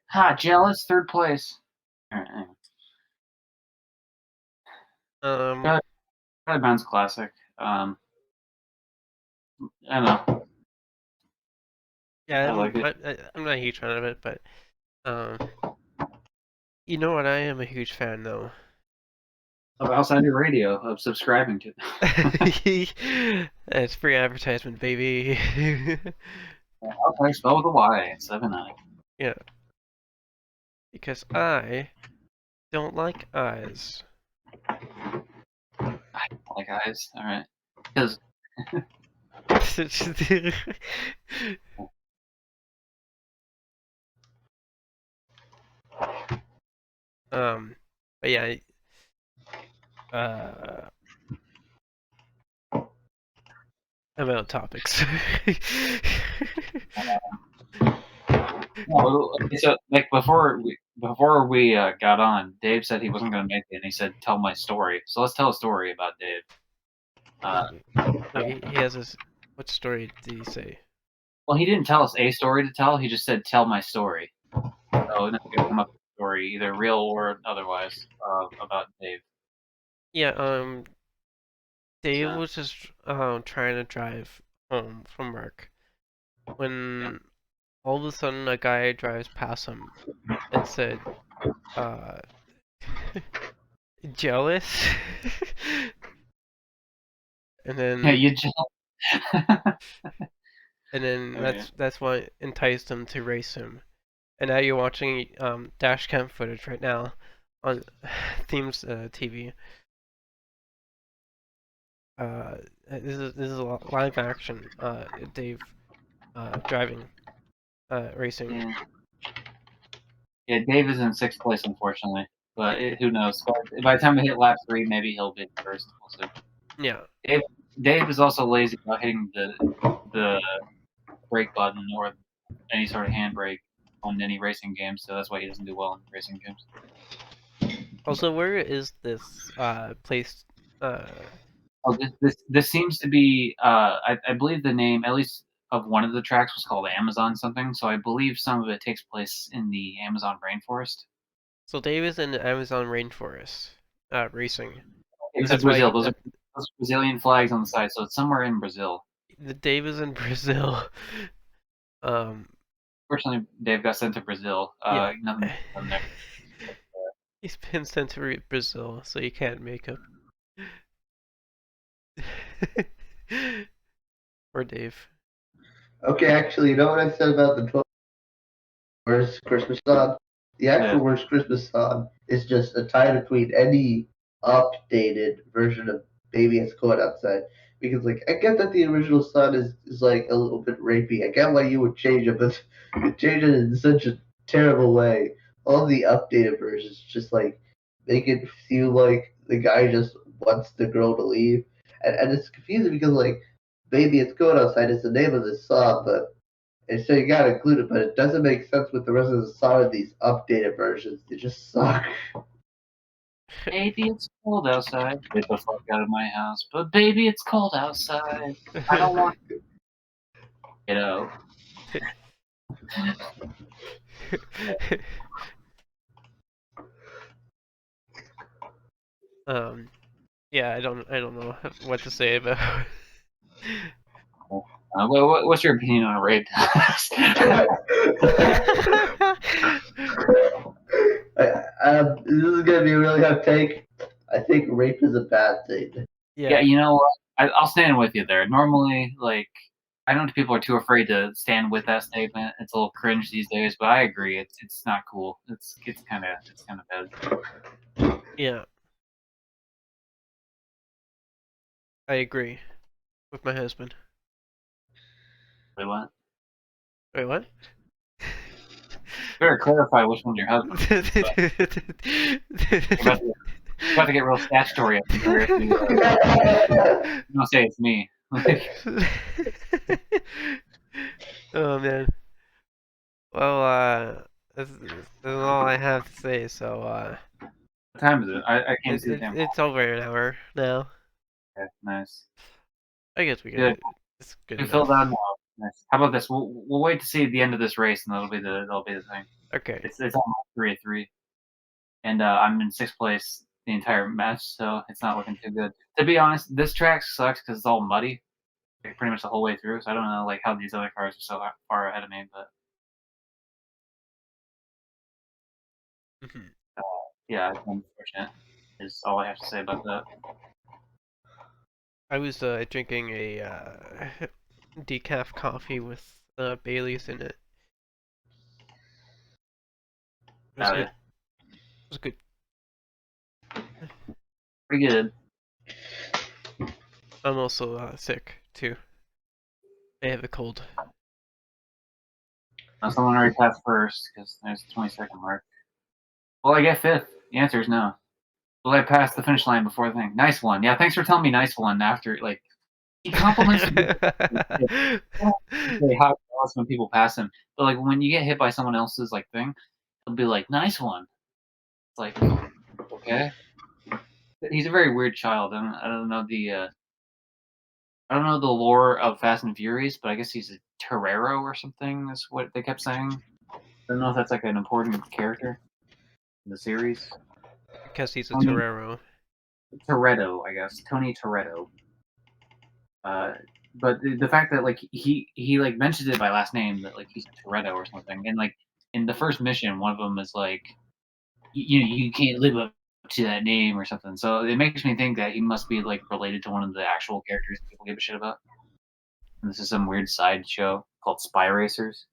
Ha, jealous, third place. Alright, anyway. Charlie Brown's classic. I don't know. Yeah, I like it. I'm not a huge fan of it, but you know what? I am a huge fan though. Of Outside Your Radio, of subscribing to them. It's free advertisement, baby. Okay, spell with a Y, 7-9. Yeah. Because I don't like eyes. I don't like eyes, alright. Because but yeah, about topics. no, so like before we got on, Dave said he wasn't gonna make it, and he said tell my story. So let's tell a story about Dave. Wait, he has this. What story did he say? Well, he didn't tell us a story to tell. He just said tell my story. So then we could come up with a story, either real or otherwise, about Dave. Yeah, Dave So, was just trying to drive home from work when all of a sudden a guy drives past him and said, jealous? And yeah, then you just. that's what enticed him to race him. And now you're watching dash cam footage right now on Themes TV. This is a live action Dave driving racing. Yeah, Dave is in 6th place, unfortunately. But who knows? By the time we hit lap 3, maybe he'll be first. We'll see. Yeah. Dave is also lazy about hitting the brake button or any sort of handbrake on any racing game, so that's why he doesn't do well in racing games. Also, where is this place? Oh, this seems to be. I believe the name, at least of one of the tracks, was called Amazon something. So I believe some of it takes place in the Amazon rainforest. So Dave is in the Amazon rainforest racing. It was in That's why Brazil. Those are Brazilian flags on the side, so it's somewhere in Brazil. the Dave is in Brazil. Fortunately, Dave got sent to Brazil. Yeah. Nothing done there. He's been sent to Brazil, so you can't make him. Or Dave. Okay, actually, you know what I said about the 12 worst Christmas song? The actual worst Christmas song is just a tie between any updated version of Baby It's Cold Outside. Because, like, I get that the original song is like, a little bit rapey. I get why you would change it, but you change it in such a terrible way. All the updated versions just, like, make it feel like the guy just wants the girl to leave. And it's confusing because, like, Baby It's Cold Outside is the name of this song, but and so you gotta include it, but it doesn't make sense with the rest of the song of these updated versions. They just suck. Baby, it's cold outside. Get the fuck out of my house. But baby, it's cold outside. I don't want to get out. Yeah, I don't know what to say about. What's your opinion on rape? This is gonna be a really hot take. I think rape is a bad thing. Yeah, you know what? I'll stand with you there. Normally, like, I know people are too afraid to stand with that statement. It's a little cringe these days, but I agree. It's not cool. It's kind of bad. Yeah. I agree with my husband. Wait, what? Wait, what? Better clarify which one's your husband. You're about to get real statutory up here if you don't say it's me. Oh man. Well, that's all I have to say. So, What time is it? I can't see the damn it's over an hour now. Okay, nice. I guess we Good. can. It's good We enough. filled out now. Nice. How about this? We'll wait to see the end of this race, and that'll be the thing. Okay. It's almost 3-3, and I'm in 6th place the entire match, so it's not looking too good. To be honest, this track sucks because it's all muddy, like, pretty much the whole way through. So I don't know like how these other cars are so far ahead of me, but yeah, it's unfortunate. Is all I have to say about that. I was drinking a decaf coffee with Bailey's in it. It was good. It was good. Pretty good. I'm also sick too. I have a cold. Now someone already passed first because there's the 20-second mark. Well, I get 5th. The answer is no. Will I pass the finish line before the thing? Nice one. Yeah, thanks for telling me nice one after, like, he compliments me. Say how jealous when people pass him. But, like, when you get hit by someone else's, like, thing, he'll be like, nice one. It's like, okay. He's a very weird child. I don't know the lore of Fast and Furious, but I guess he's a Torero or something. That's what they kept saying. I don't know if that's like an important character in the series. Because he's a Torero. Toretto, I guess. Tony Toretto. But the fact that like he like mentions it by last name that like he's a Toretto or something, and like in the first mission, one of them is like, you can't live up to that name or something. So it makes me think that he must be like related to one of the actual characters that people give a shit about. And this is some weird side show called Spy Racers.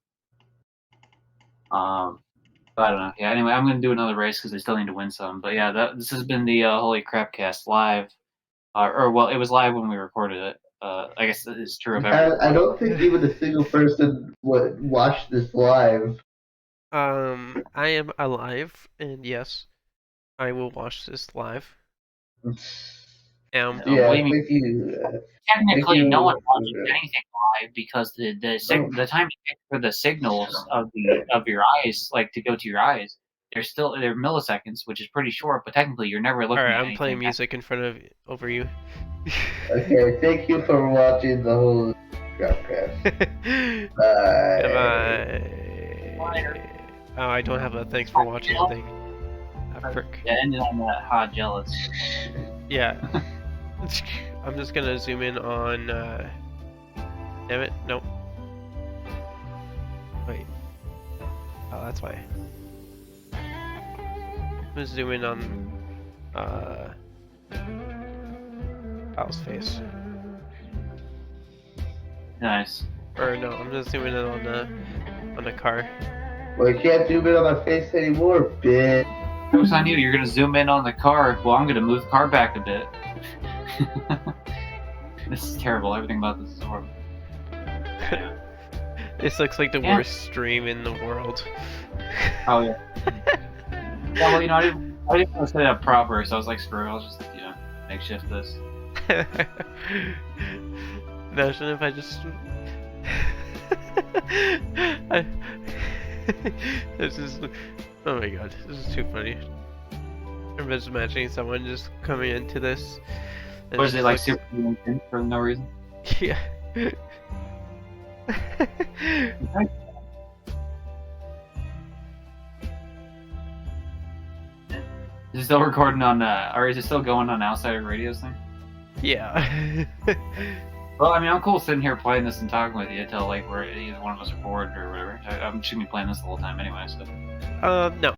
But I don't know. Yeah. Anyway, I'm gonna do another race because I still need to win some. But yeah, this has been the Holy Crapcast live, or well, it was live when we recorded it. I guess it's true of everyone. I don't think even a single person would watch this live. I am alive, and yes, I will watch this live. Yeah, thank you. Technically, no one watches anything live because the time it takes for the signals of your eyes, like to go to your eyes, they're milliseconds, which is pretty short. But technically, you're never looking. Alright, at I'm playing music in front of over you. Okay, thank you for watching the whole Crapcast. Bye. Bye. Oh, I don't have a thanks for watching thing. Ah, frick. Yeah, ended on that hot jealous. Yeah. I'm just gonna zoom in on. Damn it! Nope. Wait. Oh, that's why. I'm gonna zoom in on. Al's face. Nice. Or no, I'm gonna zoom in on the car. Well, you can't zoom in on my face anymore, bitch. Joke's on you. You're gonna zoom in on the car. Well, I'm gonna move the car back a bit. This is terrible. Everything about this is horrible. Yeah. This looks like the worst stream in the world. Oh yeah. Yeah, well, I didn't want to set it up proper, so I was like, screw it. I'll just makeshift this. Imagine if I just. This is. Oh my god, this is too funny. I'm just imagining someone just coming into this. Was it like super intense for no reason? Yeah. Is it still recording on, or is it still going on Outsider Radio's thing? Yeah. Well, I mean, I'm cool sitting here playing this and talking with you until like we're either one of us are bored or whatever. I'm just gonna be playing this the whole time anyway. So. No.